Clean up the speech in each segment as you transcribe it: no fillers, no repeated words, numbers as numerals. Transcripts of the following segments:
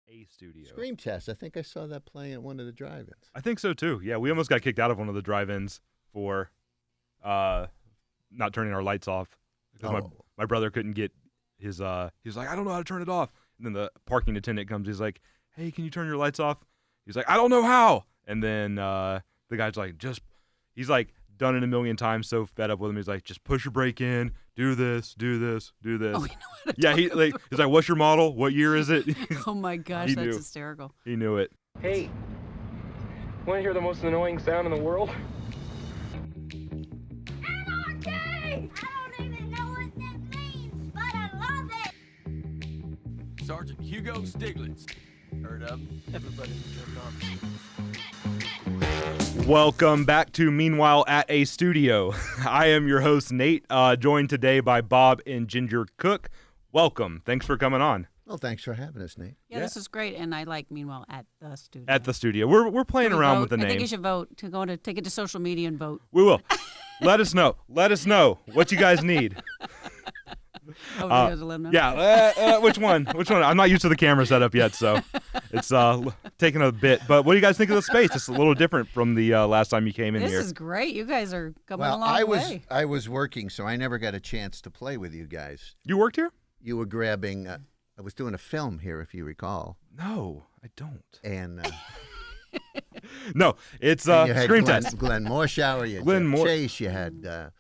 A Studio. SCREAMTEST. I think I saw that playing at one of the drive-ins. I think so too. Yeah, we almost got kicked out of one of the drive-ins for not turning our lights off because my brother couldn't get his. He was like, I don't know how to turn it off. And then the parking attendant comes. He's like, Hey, can you turn your lights off? He's like, I don't know how. And then the guy's like, he's like done it a million times, so fed up with him. He's like, just push your brake in, do this, do this, do this. Oh, you know how to yeah, he's like, what's your model? What year is it? Oh my gosh, that's hysterical. He knew it. Hey, want to hear the most annoying sound in the world? Anarchy! I don't even know what that means, but I love it! Sergeant Hugo Stiglitz. Heard of him? Everybody turned on. Welcome back to Meanwhile at a Studio. I am your host, Nate, joined today by Bob and Ginger Cook. Welcome. Thanks for coming on. Well, thanks for having us, Nate. Yeah, this is great, and I like Meanwhile at the Studio. At the studio. We're playing around with the name. I think you should vote to take it to social media and vote. We will. Let us know. Let us know what you guys need. Oh, you guys will let them know? Yeah, which one? Which one? I'm not used to the camera setup yet, so it's taking a bit. But what do you guys think of the space? It's a little different from the last time you came in here. This is great. You guys are coming a long way. I was working, so I never got a chance to play with you guys. You worked here? You were grabbing. I was doing a film here, if you recall. No, I don't. And no, it's you had SCREAMTEST. Glenn Morshower, you had Chase, you had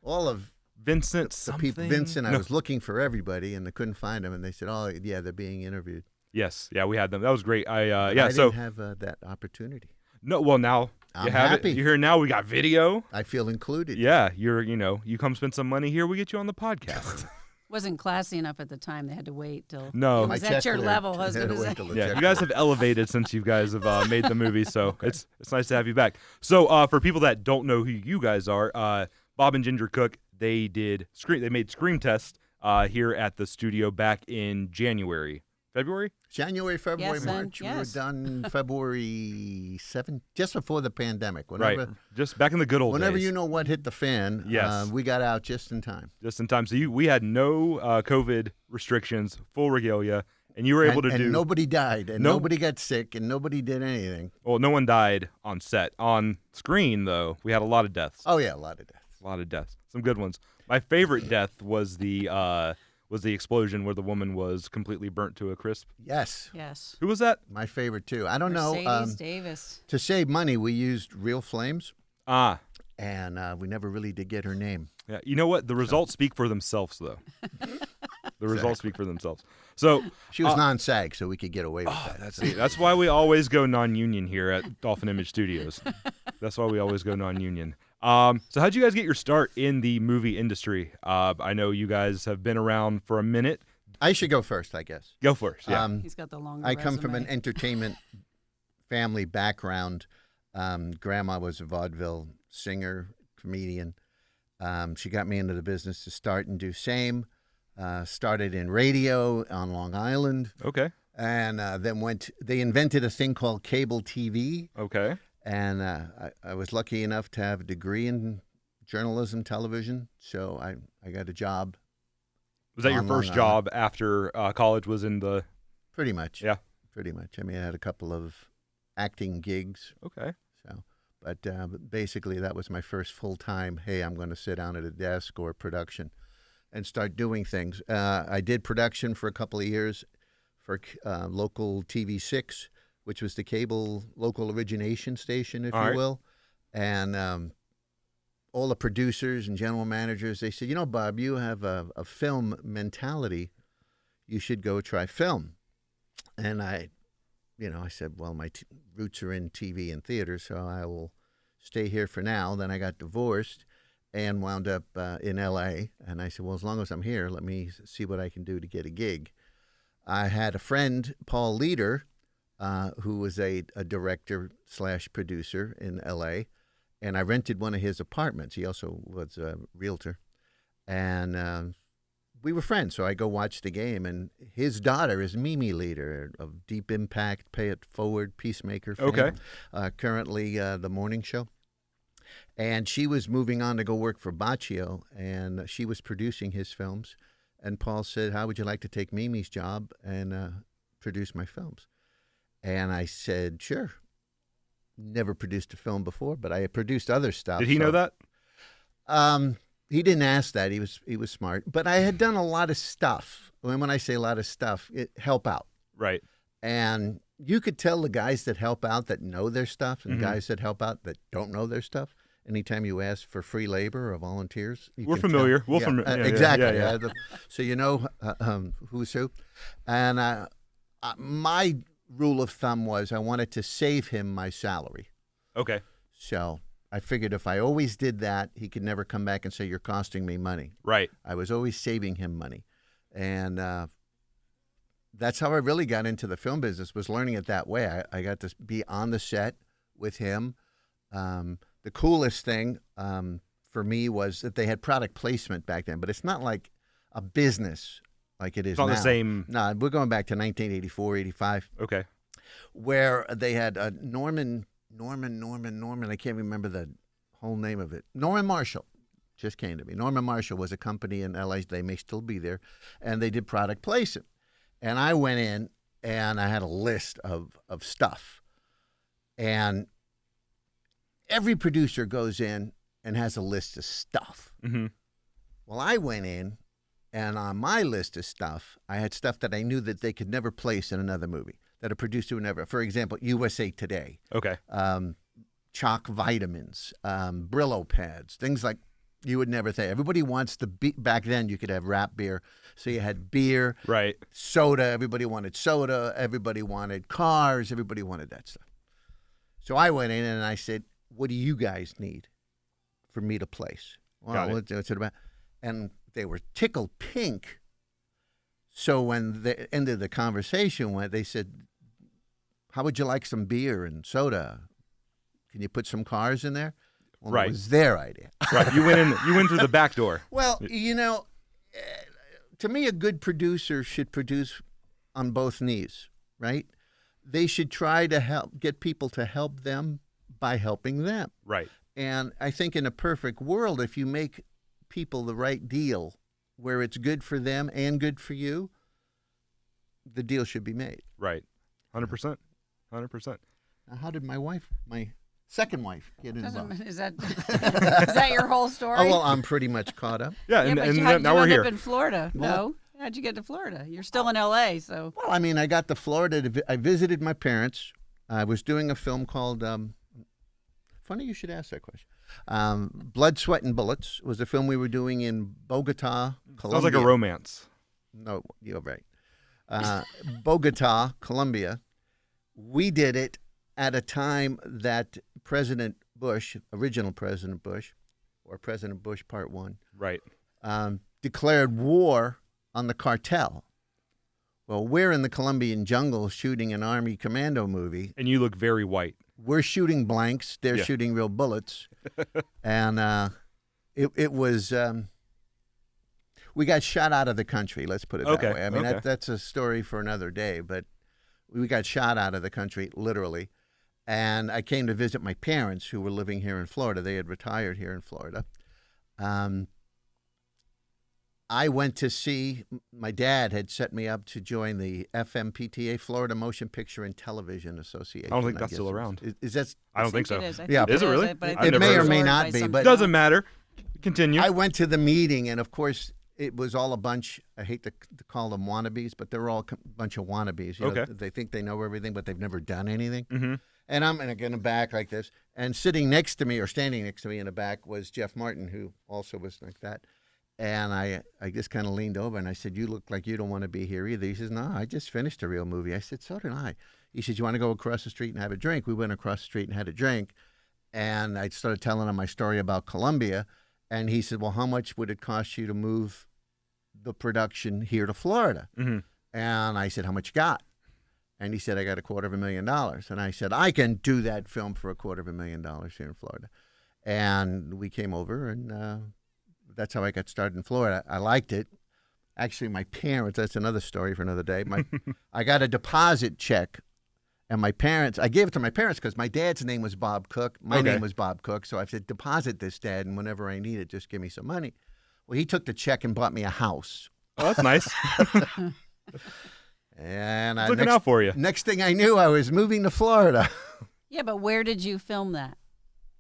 all of Vincent. the people. Vincent. I was looking for everybody, and I couldn't find them. And they said, "Oh, yeah, they're being interviewed." Yes, yeah, we had them. That was great. I didn't have that opportunity. No, well now I'm you have happy. it. You're here now. We got video. I feel included. Yeah, you come spend some money here. We get you on the podcast. Wasn't classy enough at the time. They had to wait till. No, it was at your level. I was going to say. Yeah, you guys have elevated since you guys have made the movie, so okay. It's nice to have you back. So for people that don't know who you guys are, Bob and Ginger Cook, they made SCREAMTEST here at the studio back in February, February, yes, March. Yes. We were done February 7th, just before the pandemic. Right, just back in the good old days. Whenever you know what hit the fan, yes. We got out just in time. Just in time. So we had no COVID restrictions, full regalia, and you were able to do. And nobody died, and nobody got sick, and nobody did anything. Well, no one died on set. On screen, though, we had a lot of deaths. Oh yeah, a lot of deaths. A lot of deaths. Some good ones. My favorite death was the explosion where the woman was completely burnt to a crisp. Yes. Yes. Who was that? My favorite too. I don't know. Mercedes Davis. To save money, we used real flames. Ah. And we never really did get her name. Yeah. You know what? The results speak for themselves, though. The results speak for themselves. So she was non-SAG, so we could get away with that. That's why we always go non-union here at Dolphin Image Studios. That's why we always go non-union. So how'd you guys get your start in the movie industry? I know you guys have been around for a minute. I should go first, I guess. Go first, yeah. He's got the longer I come resume. from an entertainment family background. Grandma was a vaudeville singer, comedian. She got me into the business to start and do same. Started in radio on Long Island. Okay. And then they invented a thing called cable TV. Okay. And I was lucky enough to have a degree in journalism, television, so I got a job. Was that your first job after college was in the... Pretty much. Yeah. Pretty much. I mean, I had a couple of acting gigs. Okay. But basically that was my first full-time, hey, I'm going to sit down at a desk or production and start doing things. I did production for a couple of years for local TV6, which was the cable local origination station, if you will. And all the producers and general managers, they said, Bob, you have a film mentality. You should go try film. And I said, well, my roots are in TV and theater, so I will stay here for now. Then I got divorced and wound up in L.A. And I said, well, as long as I'm here, let me see what I can do to get a gig. I had a friend, Paul Leader, who was a director/producer in L.A., and I rented one of his apartments. He also was a realtor. And we were friends, so I go watch the game, and his daughter is Mimi Leader of Deep Impact, Pay It Forward, Peacemaker fame. Okay. Currently the morning show. And she was moving on to go work for Baccio, and she was producing his films. And Paul said, how would you like to take Mimi's job and produce my films? And I said, sure. Never produced a film before, but I had produced other stuff. Did he know that? He didn't ask that. He was smart. But I had done a lot of stuff. When I say a lot of stuff, help out. Right. And you could tell the guys that help out that know their stuff and guys that help out that don't know their stuff. Anytime you ask for free labor or volunteers, We're familiar. Tell. Exactly. Yeah. So you know who's who. And my rule of thumb was I wanted to save him my salary. Okay. So I figured if I always did that, he could never come back and say, you're costing me money. Right. I was always saving him money. And that's how I really got into the film business, was learning it that way. I got to be on the set with him. The coolest thing for me was that they had product placement back then, but it's not like a business like it is It's not now. the same. No, we're going back to 1984, 85, Okay. where they had Norman, I can't remember the whole name of it. Norman Marshall just came to me. Norman Marshall was a company in L.A. They may still be there, and they did product placement. And I went in, and I had a list of stuff. And every producer goes in and has a list of stuff. Mm-hmm. Well, I went in, and on my list of stuff, I had stuff that I knew that they could never place in another movie, that a producer would never. For example, USA Today, Okay. chalk vitamins, Brillo pads, things like you would never think. Everybody wants the back then you could have wrap beer. So you had beer, Right. soda. Everybody wanted soda. Everybody wanted cars. Everybody wanted that stuff. So I went in and I said, what do you guys need for me to place? Got it. What's it about? And they were tickled pink. So when the end of the conversation went, they said, how would you like some beer and soda? Can you put some cars in there? Well, Right. It was their idea. Right. You went through the back door. Well, you know, to me, a good producer should produce on both knees, right? They should try to get people to help them by helping them. Right. And I think in a perfect world, if you make people the right deal where it's good for them and good for you, the deal should be made. Right. 100%. 100%. Now, how did my second wife, get involved? Is that your whole story? Oh, well, I'm pretty much caught up. Yeah, yeah, and, but and how'd now you we're end here. up in Florida? Well- No. How'd you get to Florida? You're still in L.A., so. Well, I mean, I got to Florida. I visited my parents. I was doing a film called, funny you should ask that question. Blood, Sweat, and Bullets was a film we were doing in Bogota, Colombia. Sounds like a romance. No, you're right. Bogota, Colombia. We did it at a time that President Bush, original President Bush, or President Bush Part 1, Right. declared war on the cartel. Well, we're in the Colombian jungle shooting an Army commando movie. And you look very white. We're shooting blanks. They're Yeah. shooting real bullets. And it was, we got shot out of the country, let's put it Okay, that way. I mean, okay. that's a story for another day, but we got shot out of the country, literally. And I came to visit my parents who were living here in Florida. They had retired here in Florida. I went to see, my dad had set me up to join the FMPTA, Florida Motion Picture and Television Association. I don't think that's guess still it was. around. Is that? I don't think so. It is. I Yeah. think Is it really? but I I've think never it's heard of it. may absorbed not by be, something but- Doesn't else. matter. Continue. I went to the meeting, and of course, it was all a bunch, I hate to call them wannabes, but they're all a bunch of wannabes. You know, Okay. they think they know everything, but they've never done anything. Mm-hmm. And I'm in the back like this. And sitting next to me, or standing next to me in the back, was Jeff Martin, who also was like that. And I just kind of leaned over and I said, you look like you don't want to be here either. He says, no, I just finished a real movie. I said, so did I. He said, you want to go across the street and have a drink? We went across the street and had a drink. And I started telling him my story about Colombia. And he said, well, how much would it cost you to move the production here to Florida? Mm-hmm. And I said, how much you got? And he said, I got $250,000. And I said, I can do that film for $250,000 here in Florida. And we came over, and that's how I got started in Florida. I liked it. Actually, my parents, that's another story for another day. I got a deposit check, and I gave it to my parents because my dad's name was Bob Cook. My Okay. name was Bob Cook. So I said, deposit this, Dad, and whenever I need it, just give me some money. Well, he took the check and bought me a house. Oh, that's nice. And Looking out for you. Next thing I knew, I was moving to Florida. Yeah, but where did you film that?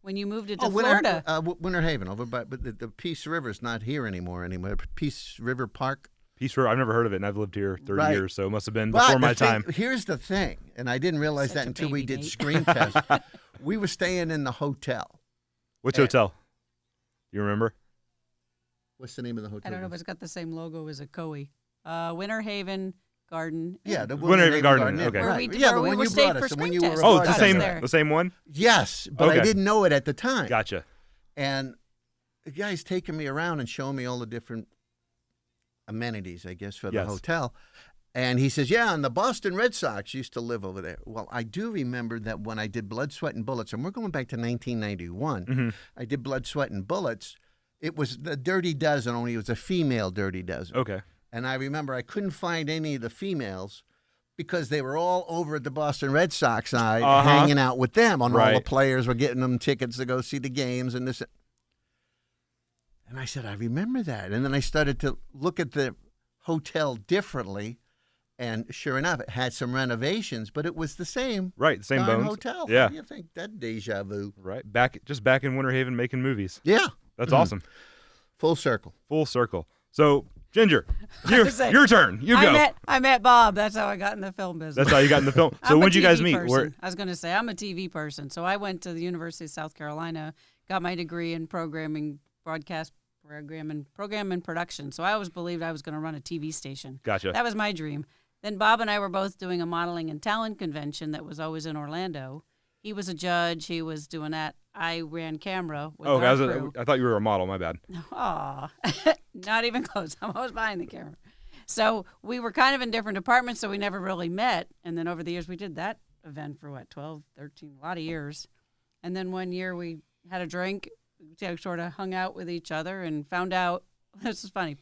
When you moved it to Winter, Florida? Winter Haven, over by, but the Peace River's not here anymore. Peace River Park. Peace River. I've never heard of it, and I've lived here 30 Right. years, so it must have been But before my the thing- time. Here's the thing, and I didn't realize Such that a until we baby, did Nate. Scream Test. We were staying in the hotel. Which Yeah. hotel? You remember? What's the name of the hotel? I don't know if it's got the same logo as a Coe. Winter Haven Garden. Yeah, the Winter Haven Garden, Inn. okay. Where Right. we- Yeah, where the we one were you staying brought for us, the one Scream you were Test. Oh, about it's the Got same. us there. The same one. Yes, but I Okay. didn't know it at the time. Gotcha. And the guy's taking me around and showing me all the different amenities, I guess, for the Yes. hotel. And he says, yeah, and the Boston Red Sox used to live over there. Well, I do remember that when I did Blood, Sweat, and Bullets, and we're going back to 1991, Mhm. I did Blood, Sweat, and Bullets. It was the Dirty Dozen, only it was a female Dirty Dozen. Okay. And I remember I couldn't find any of the females because they were all over at the Boston Red Sox side hanging out with them. And all the Right. players were getting them tickets to go see the games and this. And I said, I remember that. And then I started to look at the hotel differently. And sure enough, it had some renovations, but it was the same Right. Same darn bones. hotel. Yeah. How do you think that deja vu? Right. Back in Winter Haven making movies. Yeah. That's awesome. Full circle. Full circle. So, Ginger, say, your turn. You go. I met Bob. That's how I got in the film business. That's how you got in the film. So I'm a when'd you guys TV meet? person. I was going to say I'm a TV person. So I went to the University of South Carolina, got my degree in programming, broadcast program and production. So I always believed I was going to run a TV station. Gotcha. That was my dream. Then Bob and I were both doing a modeling and talent convention that was always in Orlando. He was a judge. He was doing that. I ran camera with Oh, our crew. I thought you were a model. My bad. Aw, not even close. I'm always behind the camera. So we were kind of in different departments, so we never really met. And then over the years, we did that event for 12, 13, a lot of years. And then one year we had a drink, sort of hung out with each other and found out, this is funny,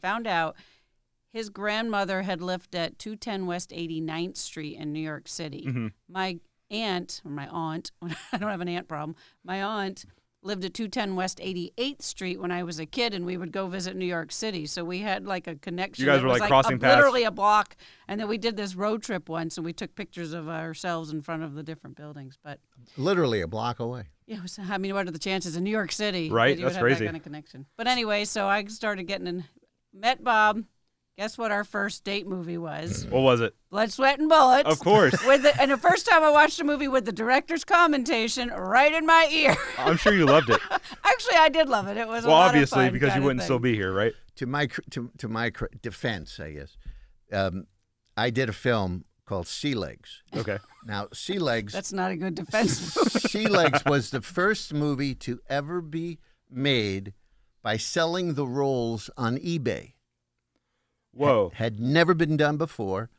his grandmother had lived at 210 West 89th Street in New York City. Mm-hmm. My aunt, I don't have an aunt problem, my aunt lived at 210 West 88th Street when I was a kid, and we would go visit New York City. So we had like a connection. You guys that were was like crossing paths? literally a block. And then we did this road trip once, and we took pictures of ourselves in front of the different buildings. But Literally a block away. yeah, I mean, what are the chances in New York City? Right, that you would that's have crazy. That kind of connection. But anyway, so I started getting in, met Bob. Guess what our first date movie was? What was it? Blood, Sweat, and Bullets. Of course. And the first time I watched a movie with the director's commentation right in my ear. I'm sure you loved it. Actually, I did love it. It was a Well, lot obviously, of fun because you kind of wouldn't still thing. be here, right? To my defense, I guess, I did a film called Sea Legs. Okay. Now, Sea Legs. That's not a good defense movie. Sea Legs was the first movie to ever be made by selling the roles on eBay. Whoa. Had never been done before.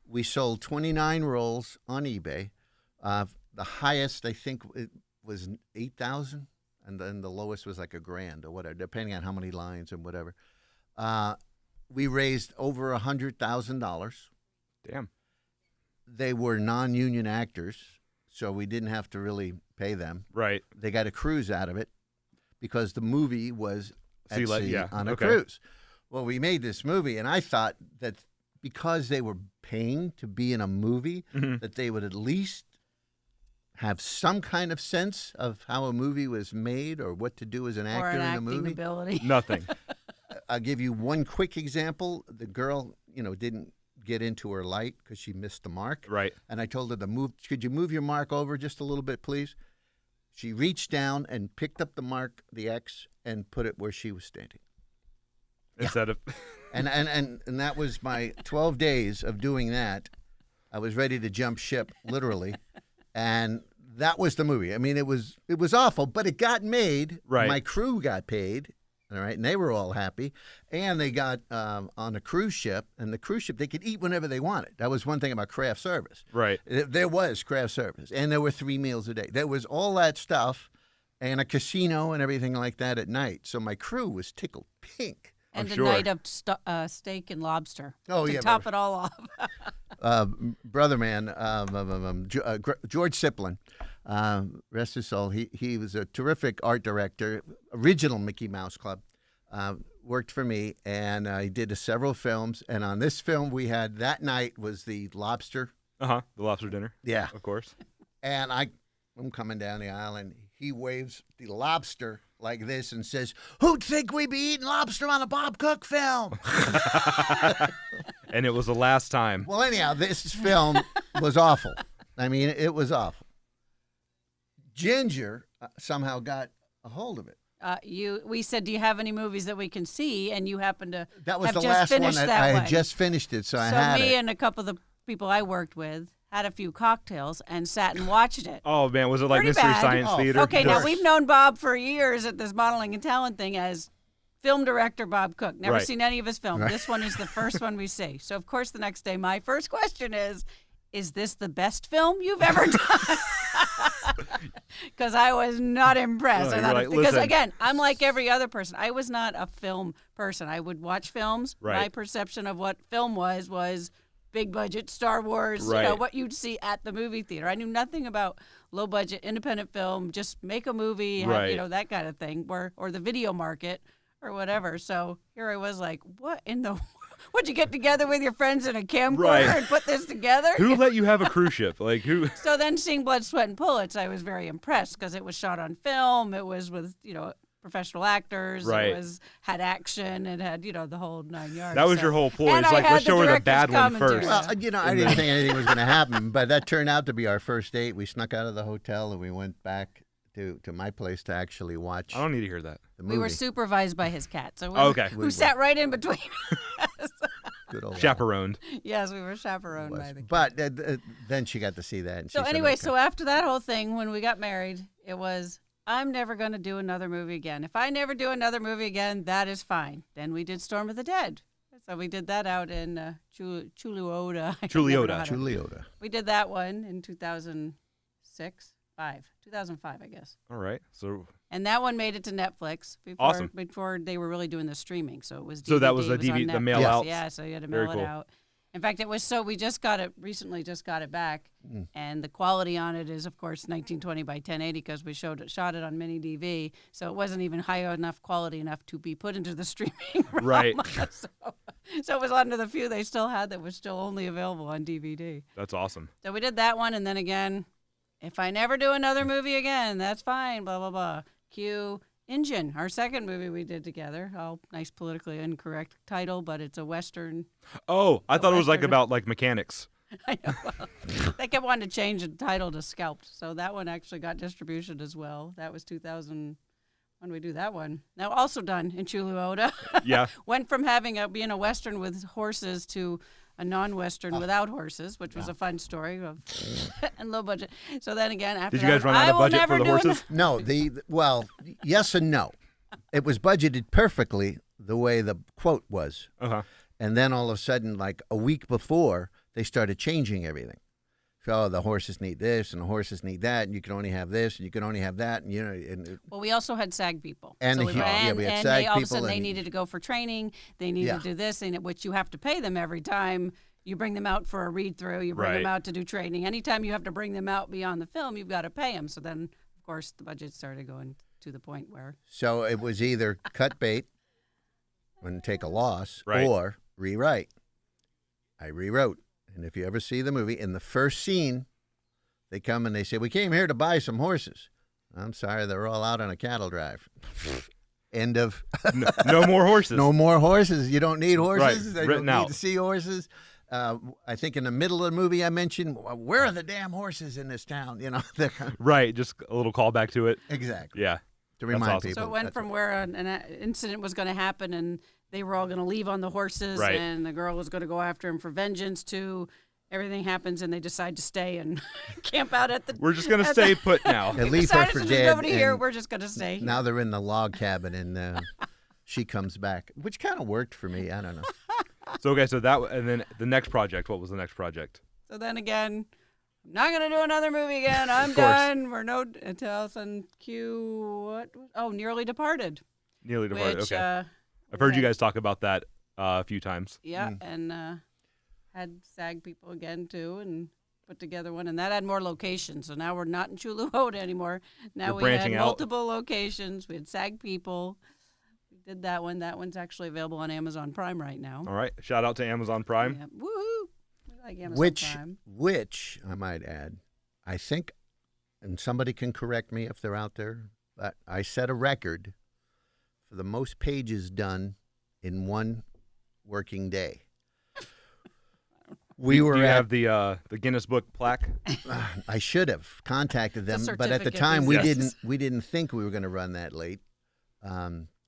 We sold 29 rolls on eBay. The highest, I think, it was 8,000, and then the lowest was like $1,000 or whatever, depending on how many lines and whatever. We raised over $100,000. Damn. They were non-union actors, so we didn't have to really pay them. Right. They got a cruise out of it because the movie was at Sea sea Leg- yeah, on a okay. cruise. Well, we made this movie, and I thought that because they were paying to be in a movie, Mhm. that they would at least have some kind of sense of how a movie was made or what to do as an Or actor an in a acting movie. ability. Nothing. I'll give you one quick example. The girl, didn't get into her light because she missed the mark. Right. And I told her to move. Could you move your mark over just a little bit, please? She reached down and picked up the mark, the X, and put it where she was standing. Instead of And that was my 12 days of doing that. I was ready to jump ship, literally. And that was the movie. I mean, it was awful, but it got made. Right. My crew got paid. All right, and they were all happy. And they got on a cruise ship, and the cruise ship, they could eat whenever they wanted. That was one thing about craft service. right. There was craft service, and there were 3 meals a day. There was all that stuff, and a casino and everything like that at night. So my crew was tickled pink. And I'm a sure. night of steak and lobster. Oh, to yeah, top baby. it all off. Brother man, George Siplin, rest his soul. He was a terrific art director. Original Mickey Mouse Club. worked for me, and I did several films. And on this film, we had that night was the lobster. The lobster dinner. Yeah. Of course. And I'm coming down the aisle, and he waves the lobster like this and says, "Who'd think we'd be eating lobster on a Bob Cook film?" And it was the last time. Well, anyhow, this film was awful. I mean, it was awful. Ginger somehow got a hold of it. We said, do you have any movies that we can see? And you happened to That was have the just last one finished that that I one. had just finished it, so I So had me it. and a couple of the people I worked with had a few cocktails and sat and watched it. Oh man, was it like Pretty Mystery bad. Science Oh, Theater? Okay, now course. we've known Bob for years at this modeling and talent thing as film director Bob Cook. Never Right. seen any of his films. This one is the first one we see. So, of course, the next day, my first question is this the best film you've ever done? Because I was not impressed. Oh, I you're thought like, because, "Listen." again, I'm like every other person. I was not a film person. I would watch films. Right. My perception of what film was big budget Star Wars, you know, Right. what you'd see at the movie theater. I knew nothing about low budget independent film, just make a movie, have, Right. you know, that kind of thing, or the video market or whatever. So here I was like, what in the would you get together with your friends in a camcorder Right. and put this together? Who let you have a cruise ship? Like who? So then seeing Blood, Sweat, and Bullets, I was very impressed because it was shot on film. It was with, you know, professional actors. Right. It had action. It had, you know, the whole 9 yards. That was So- your whole ploy. And It's I like, had let's show her the director's bad one commentary. first. Well, you know, I didn't think anything was going to happen, but that turned out to be our first date. We snuck out of the hotel and we went back to my place to actually watch I don't need to hear that. the movie. We were supervised by his cat. So Okay. who sat right in between us. Good old Chaperoned. Yes, we were chaperoned was. by the cat. But then she got to see that. And So she said, anyway, okay. so after that whole thing, when we got married, it was, I'm never going to do another movie again. If I never do another movie again, that is fine. Then we did Storm of the Dead. So we did that out in Chuluota. I can never know how to- Chuliota. We did that one in 2005, I guess. All right. So And that one made it to Netflix before Awesome. before they were really doing the streaming. So it was DVD. So that was the it on DVD the Netflix. mail Yeah. outs. Yeah, so you had to Very mail cool. it out. In fact, it was so we just got it recently, just got it back, Mm. and the quality on it is, of course, 1920 by 1080 because we shot it on mini DV, so it wasn't even high enough quality enough to be put into the streaming realm. Right. So it was one of the few they still had that was still only available on DVD. That's awesome. So we did that one, and then again, if I never do another movie again, that's fine. Blah blah blah. Cue Injun, our second movie we did together. Oh, nice politically incorrect title, but it's a Western. Oh, I thought it was like Western. about like mechanics. I know. Well, they kept wanting to change the title to Scalped, so that one actually got distribution as well. That was 2000. When did we do that one? Now also done in Chuluota. Yeah. Went from being a Western with horses to a non-Western without horses, which was a fun story and low budget. So then again, after Did you guys that, run out I of will budget never for the do horses? No, well, yes and no. It was budgeted perfectly the way the quote was. Uh-huh. And then all of a sudden, like a week before, they started changing everything. So the horses need this and the horses need that, and you can only have this and you can only have that, and you know. And Well, we also had SAG people. And so the hu- yeah, we had and SAG they, all of a people sudden they and- needed to go for training. They needed Yeah. to do this, which you have to pay them every time you bring them out for a read through. You bring them Right. out to do training. Anytime you have to bring them out beyond the film, you've got to pay them. So then, of course, the budget started going to the point where so it was either cut bait and take a loss, Right. or rewrite. I rewrote. And if you ever see the movie, in the first scene, they come and they say, "We came here to buy some horses." I'm sorry, they're all out on a cattle drive. End of. No more horses. No more horses. You don't need horses. Right, They written don't out. need to see horses. I think in the middle of the movie, I mentioned, "Where are the damn horses in this town?" You know, they're kind of- Right. Just a little callback to it. exactly Yeah. to That's remind awesome. people. so it went That's from what- where an incident was going to happen and they were all going to leave on the horses Right. and the girl was going to go after him for vengeance to everything happens and they decide to stay and camp out at the. We're just gonna at stay the- put now. At We least I decided since forget. there's nobody here, and we're just going to stay here. now they're in the log cabin, and she comes back, which kind of worked for me. I don't know. So okay, so that and then the next project. What was the next project? So then again, I'm not going to do another movie again. I'm Of course. done. We're no until on cue. What? Oh, Nearly Departed. Nearly Departed. Which, Okay. I've heard you okay. guys talk about that a few times. Yeah, and had SAG people again too, and put together one, and that had more locations. So now we're not in Chuluota anymore. Now We're we had branching out. multiple locations. We had SAG people. We did that one. That one's actually available on Amazon Prime right now. All right. Shout out to Amazon Prime. Yeah. Woohoo! We like Amazon Prime. Which I might add, I think, and somebody can correct me if they're out there, but I set a record for the most pages done in one working day. We were Do you at, have the Guinness Book plaque? I should have contacted them, The but at the certificate time is- we didn't think we were going to run that late.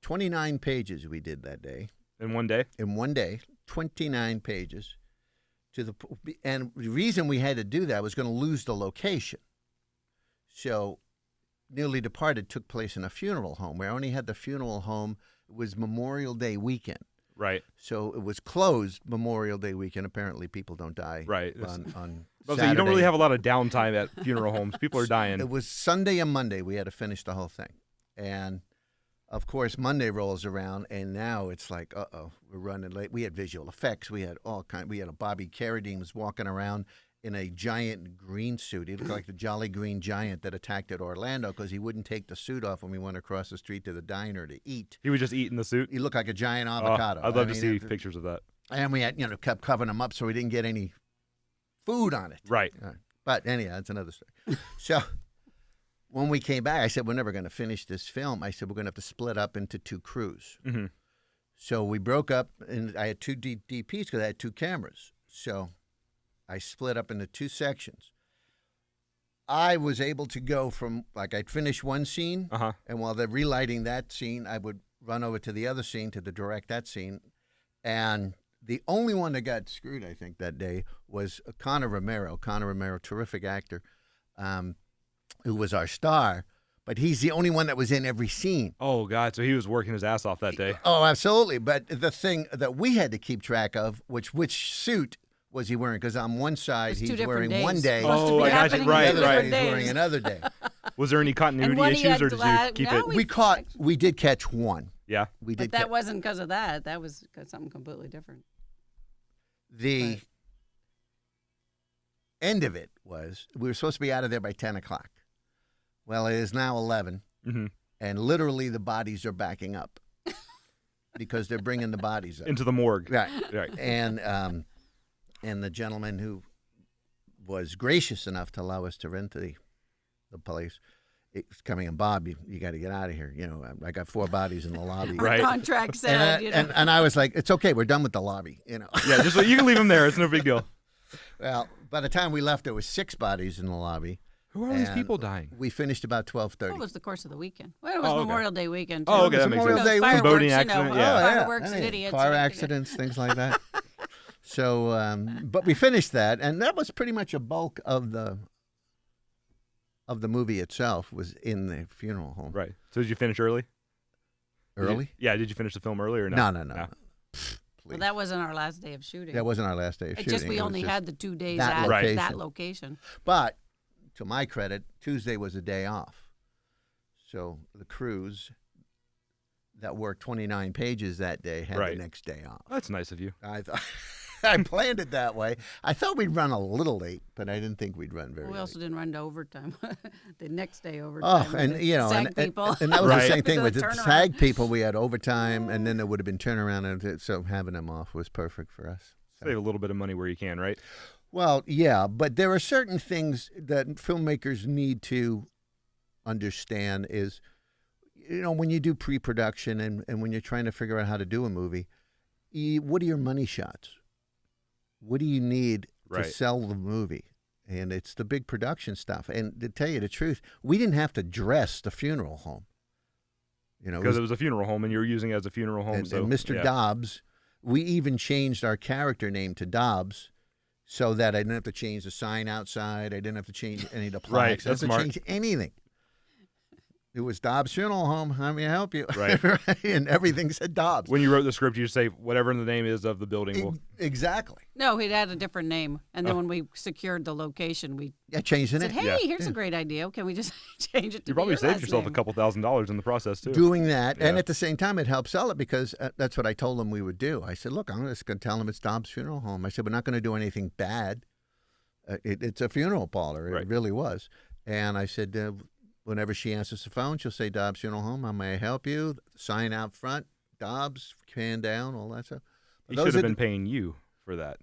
29 pages we did that day. In one day? In one day, 29 pages. And the reason we had to do that was going to lose the location. So Nearly Departed took place in a funeral home. We only had the funeral home. It was Memorial Day weekend. Right. So it was closed Memorial Day weekend. Apparently people don't die Right. on So you Saturday. don't really have a lot of downtime at funeral homes. People are dying. It was Sunday and Monday we had to finish the whole thing. And, of course, Monday rolls around, and now it's like, uh-oh, we're running late. We had visual effects. We had we had a Bobby Carradine was walking around in a giant green suit. He looked like the Jolly Green Giant that attacked at Orlando because he wouldn't take the suit off when we went across the street to the diner to eat. He was just eating the suit? He looked like a giant Oh, avocado. I'd love to see pictures of that. And we had, kept covering him up so we didn't get any food on it. Right. But anyhow, that's another story. So when we came back, I said, we're never going to finish this film. I said, we're going to have to split up into two crews. Mm-hmm. So we broke up, and I had two DPs because I had two cameras. So I split up into two sections. I was able to go from, like, I'd finish one scene, and while they're relighting that scene, I would run over to the other scene to direct that scene. And the only one that got screwed, I think, that day was Connor Romero. Connor Romero, terrific actor, who was our star. But he's the only one that was in every scene. Oh, God. So he was working his ass off that day. Oh, absolutely. But the thing that we had to keep track of, which suit was he wearing? Because on one side, he's wearing days. one day. Oh, I got you. Right, the other right. side, he's wearing another day. Was there any continuity one he issues, had or did you keep it? We did catch one. Yeah. We did. But that wasn't because of that. That was something completely different. The end of it was we were supposed to be out of there by 10 o'clock. Well, it is now 11, and literally the bodies are backing up because they're bringing the bodies up. Into the morgue. Right. Right. And the gentleman who was gracious enough to allow us to rent the place, it's coming in, Bob, you got to get out of here. I got 4 bodies in the lobby. Right. Contract said, and I was like, it's okay, we're done with the lobby. Yeah, just you can leave them there. It's no big deal. Well, by the time we left, there was 6 bodies in the lobby. Who are all these and people dying? We finished about 12:30. What was the course of the weekend? Well, it was Memorial Day weekend. Too. Oh, okay, that makes Memorial sense. Day Fireworks, boating accident, yeah. Fireworks I and mean, idiots. car accidents, things like that. So, but we finished that, and that was pretty much a bulk of the movie itself was in the funeral home. Right. So did you finish early? Early? Did you finish the film early or not? No. Well, that wasn't our last day of shooting. That wasn't our last day of It's shooting. just we only had the 2 days that at location. that location. But to my credit, Tuesday was a day off. So the crews that worked 29 pages that day had the next day off. That's nice of you. I thought I planned it that way. I thought we'd run a little late, but I didn't think we'd run very late. We also didn't run to overtime. The next day overtime. Oh, and SAG people. and that was the same thing The with the turnaround. SAG people. We had overtime, and then there would have been turnaround, and so having them off was perfect for us. Save a little bit of money where you can, right? Well, yeah, but there are certain things that filmmakers need to understand is, when you do pre-production and when you're trying to figure out how to do a movie, what are your money shots? What do you need to sell the movie? And it's the big production stuff. And to tell you the truth, we didn't have to dress the funeral home. Because it was a funeral home and you were using it as a funeral home. And Mr. Dobbs, we even changed our character name to Dobbs so that I didn't have to change the sign outside. I didn't have to change any of the plaques. I didn't have to change anything. It was Dobbs Funeral Home. How may I help you? Right. And everything said Dobbs. When you wrote the script, you say whatever the name is of the building. Exactly. No, he'd had a different name. And then when we secured the location, we changed the name. said, hey, here's a great idea. Can we just change it to You probably your saved last yourself name? a couple $1,000s in the process, too. Doing that. And at the same time, it helped sell it because that's what I told them we would do. I said, look, I'm just going to tell them it's Dobbs Funeral Home. I said, we're not going to do anything bad. It's a funeral parlor. It really was. And I said, whenever she answers the phone, she'll say, Dobbs Funeral Home, how may I help you? Sign out front, Dobbs, Can Down, all that stuff. He Those should have are been paying you for that.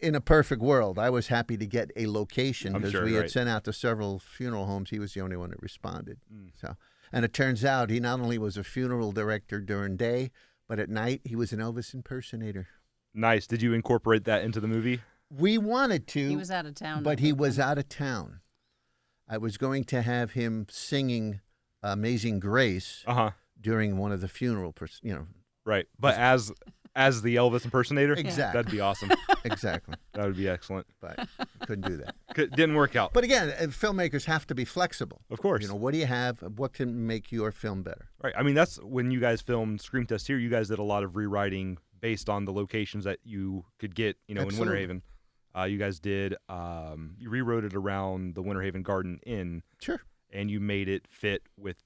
in a perfect world, I was happy to get a location I'm because sure, we had right. sent out to several funeral homes. He was the only one that responded. Mm. So, and it turns out he not only was a funeral director during day, but at night he was an Elvis impersonator. Nice. Did you incorporate that into the movie? We wanted to, He was out of town. but I he think, was then. out of town. I was going to have him singing "Amazing Grace" Uh-huh. during one of the funeral, Right. But as the Elvis impersonator? Exactly. That'd be awesome. exactly. That would be excellent. But couldn't do that. Didn't work out. But again, filmmakers have to be flexible. Of course. You know, what do you have? What can make your film better? Right. I mean, that's when you guys filmed SCREAMTEST here, you guys did a lot of rewriting based on the locations that you could get, in Winter Absolutely. Haven. You guys did, you rewrote it around the Winter Haven Garden Inn, Sure. and you made it fit with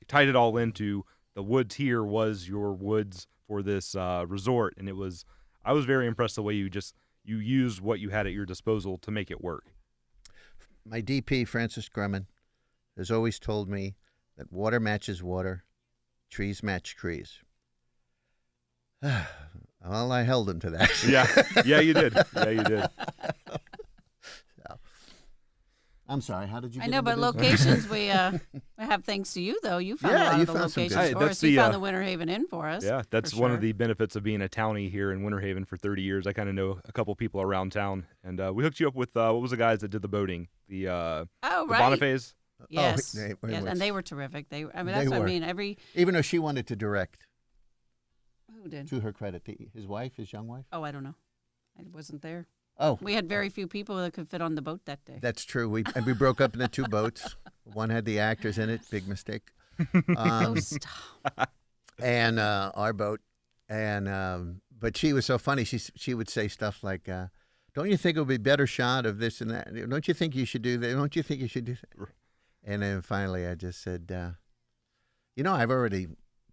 tied it all into the woods here was your woods for this resort. And I was very impressed the way you used what you had at your disposal to make it work. My DP, Francis Grumman, has always told me that water matches water, trees match trees. Well, I held him to that. Yeah, you did. Yeah, you did. I'm sorry. How did you? I get know, into but business? locations we have thanks to you though. You found Yeah, a lot you of the found some good locations stuff. for That's us. You the, found the Winter Haven Inn for us. Yeah, that's for one sure. of the benefits of being a townie here in Winter Haven for 30 years. I kind of know a couple people around town, and we hooked you up with what was the guys that did the boating, the Oh, the right. Boniface. Yes, they yes, were- and they were terrific. I mean, They that's what I were. mean. Every Even though she wanted to direct, who did? to her credit, his wife, his young wife. Oh, I don't know. I wasn't there. Oh, We had very few people that could fit on the boat that day. that's true. We broke up into two boats. One had the actors in it. Big mistake. Oh, stop. And our boat, and but she was so funny. She would say stuff like, "Don't you think it would be a better shot of this and that? Don't you think you should do that? Don't you think you should do that?" And then finally, I just said, I've already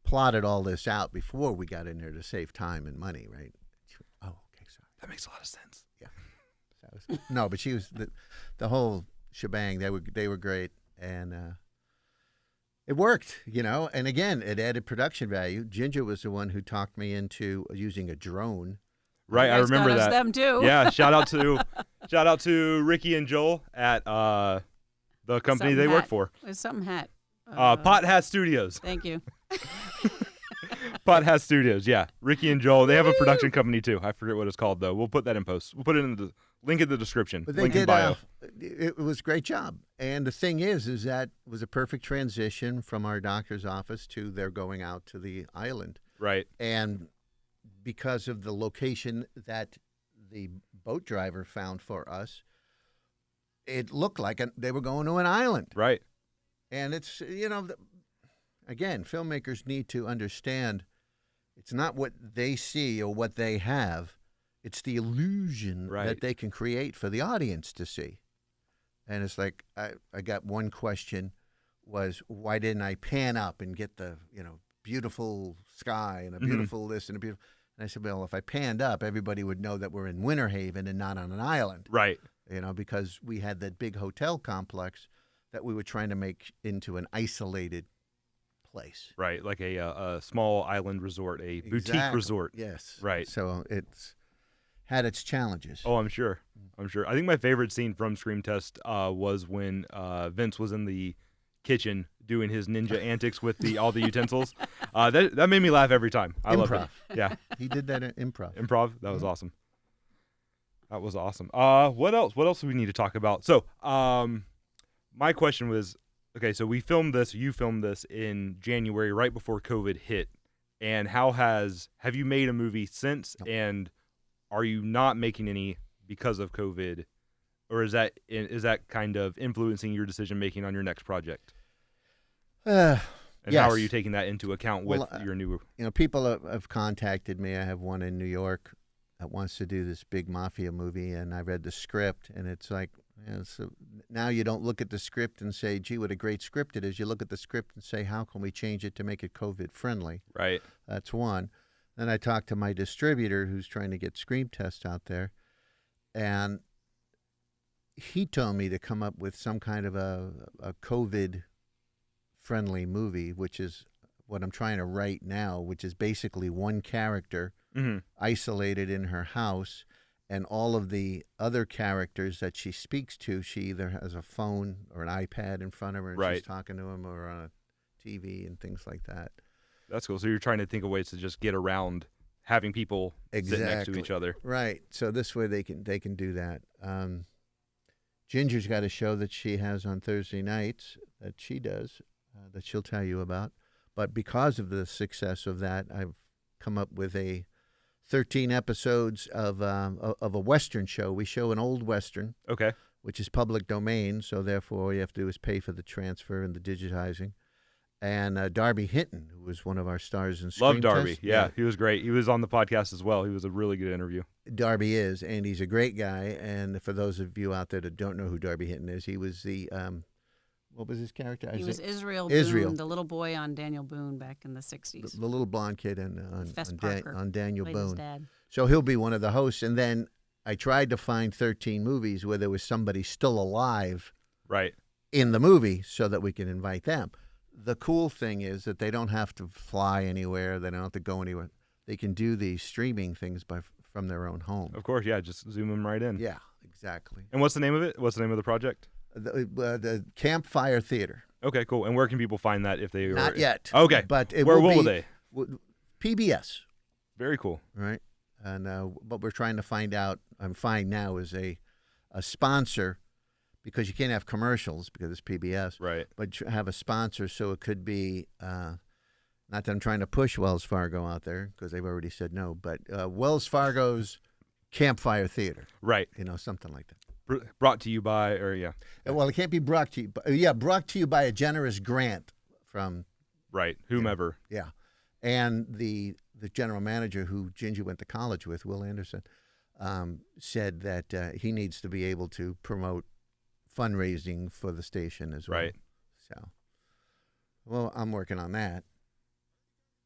plotted all this out before we got in there to save time and money, right? She went, "Oh, okay, sorry." That makes a lot of sense. No, but she was the whole shebang. They were great, and it worked, And again, it added production value. Ginger was the one who talked me into using a drone. Right, I You guys remember got us that. them too. Yeah, shout out to Ricky and Joel at the company Something they work hat. for. It was something hat. Pot Hat Studios. Thank you. Pot Hat Studios. Yeah, Ricky and Joel. They have a production company too. I forget what it's called though. We'll put that in post. We'll put it in the link in the description. But they link in did. bio. It was a great job. And the thing is that it was a perfect transition from our doctor's office to their going out to the island. Right. And because of the location that the boat driver found for us, it looked like they were going to an island. Right. And it's, again, filmmakers need to understand it's not what they see or what they have. It's the illusion Right. that they can create for the audience to see. And it's like, I got one question was, why didn't I pan up and get the, beautiful sky and a beautiful this and a beautiful... And I said, well, if I panned up, everybody would know that we're in Winter Haven and not on an island. Right. Because we had that big hotel complex that we were trying to make into an isolated place. Right. Like a small island resort, a boutique Exactly. resort. Yes. Right. So it's had its challenges. Oh, I'm sure. I think my favorite scene from SCREAMTEST was when Vince was in the kitchen doing his ninja antics with all the utensils. That made me laugh every time. I love Improv. it. Yeah. He did that in improv. Improv. That was awesome. That was awesome. What else? What else do we need to talk about? So, my question was, okay, so you filmed this in January, right before COVID hit. And have you made a movie since? No. And are you not making any because of COVID? Or is that kind of influencing your decision making on your next project? And how are Yes. you taking that into account with Well, your new? People have contacted me. I have one in New York that wants to do this big mafia movie, and I read the script, and it's like, so now you don't look at the script and say, gee, what a great script it is. You look at the script and say, how can we change it to make it COVID friendly? Right. That's one. Then I talked to my distributor who's trying to get SCREAMTEST out there, and he told me to come up with some kind of a COVID-friendly movie, which is what I'm trying to write now, which is basically one character Mm-hmm. isolated in her house, and all of the other characters that she speaks to, she either has a phone or an iPad in front of her, and Right. she's talking to them, or on a TV and things like that. That's cool. So you're trying to think of ways to just get around having people sit next to Exactly. each other. Right. So this way they can do that. Ginger's got a show that she has on Thursday nights that she does that she'll tell you about. But because of the success of that, I've come up with 13 episodes of a Western show. We show an old Western, Okay. which is public domain, so therefore all you have to do is pay for the transfer and the digitizing. And Darby Hinton, who was one of our stars in Love SCREAMTEST. Darby. Yeah, he was great. He was on the podcast as well. He was a really good interview. Darby is, and he's a great guy. And for those of you out there that don't know who Darby Hinton is, he was the what was his character? He was Israel Israel. Boone, the little boy on Daniel Boone back in the 60s. the little blonde kid Fess on Parker Daniel played his Boone. dad. So he'll be one of the hosts. And then I tried to find 13 movies where there was somebody still alive Right. in the movie so that we can invite them. The cool thing is that they don't have to fly anywhere. They don't have to go anywhere. They can do these streaming things from their own home. Of course, yeah, just zoom them right in. Yeah, exactly. And what's the name of it? What's the name of the project? The Campfire Theater. Okay, cool. And where can people find that if they are... Not yet. Okay. But Where will they? PBS, Very cool. right? And what we're trying to find now is a sponsor, because you can't have commercials because it's PBS. Right. But have a sponsor, so it could be, not that I'm trying to push Wells Fargo out there because they've already said no, but Wells Fargo's Campfire Theater, Right. something like that. Brought to you by, or yeah. Well, it can't be brought to you, but, brought to you by a generous grant from, Right. Whomever. yeah. And the general manager who Ginger went to college with, Will Anderson, said that he needs to be able to promote fundraising for the station as well. Right. So, well, I'm working on that.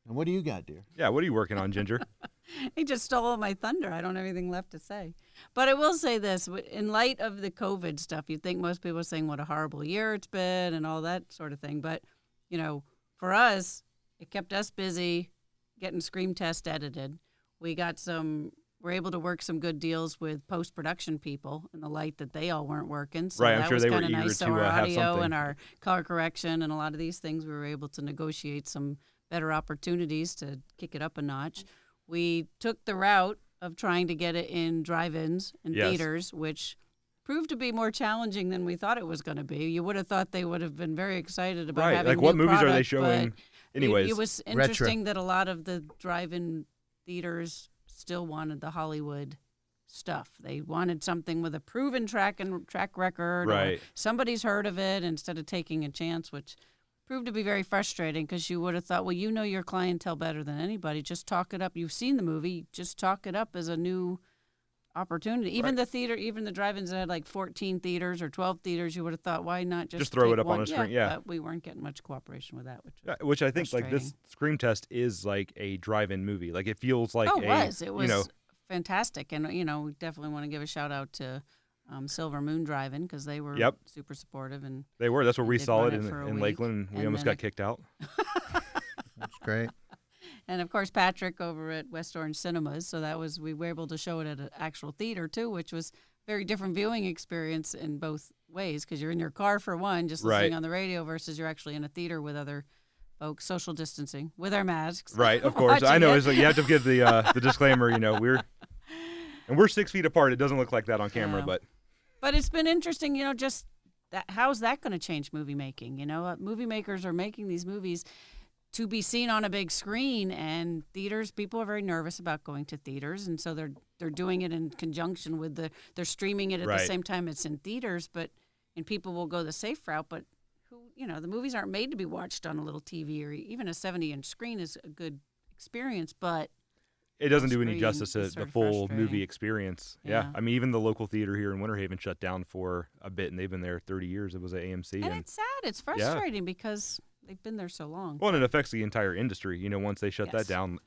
And what do you got, dear? Yeah, what are you working on, Ginger? He just stole all my thunder. I don't have anything left to say. But I will say this. In light of the COVID stuff, you'd think most people are saying what a horrible year it's been and all that sort of thing. But, for us, it kept us busy getting SCREAMTEST edited. We're able to work some good deals with post-production people in the light that they all weren't working. So Right, I'm that sure was they were kind of eager nice. So to, our have audio something. and our color correction and a lot of these things, we were able to negotiate some better opportunities to kick it up a notch. We took the route of trying to get it in drive-ins and Yes. theaters, which proved to be more challenging than we thought it was going to be. You would have thought they would have been very excited about Right, having like what new movies are they product, showing? but Anyways. it was interesting that a lot of the drive-in theaters still wanted the Hollywood stuff. They wanted something with a proven track record, Right. or somebody's heard of it instead of taking a chance, which proved to be very frustrating because you would have thought, well, you know your clientele better than anybody. Just talk it up. You've seen the movie. Just talk it up as a new opportunity. Even the theater, even the drive-ins that had like 14 theaters or 12 theaters, you would have thought, why not just throw take it up on one? a screen? Yeah. But we weren't getting much cooperation with that, Which I think like this SCREAMTEST is like a drive-in movie. Like it feels like it was fantastic. And, we definitely want to give a shout out to Silver Moon Drive-In because they were super supportive. And they were. That's where we did saw run it it for a in week. Lakeland. And we And almost then got kicked out. That's great. And of course, Patrick over at West Orange Cinemas. So we were able to show it at an actual theater too, which was a very different viewing experience in both ways because you're in your car for one, just listening on the radio, versus you're actually in a theater with other folks, social distancing with our masks. Right, of course. I know. It's like you have to give the disclaimer. We're 6 feet apart. It doesn't look like that on camera, Yeah. But it's been interesting, just how's that going to change movie making? Movie makers are making these movies to be seen on a big screen, and theaters, people are very nervous about going to theaters, and so they're doing it in conjunction with they're streaming it at the same time it's in theaters, and people will go the safe route, but the movies aren't made to be watched on a little TV, or even a 70-inch screen is a good experience, but it doesn't do any screen justice to is sort the of full frustrating. movie experience. Yeah. I mean, even the local theater here in Winter Haven shut down for a bit, and they've been there 30 years. It was at AMC. And it's sad. It's frustrating because they've been there so long. Well, and it affects the entire industry. Once they shut that down,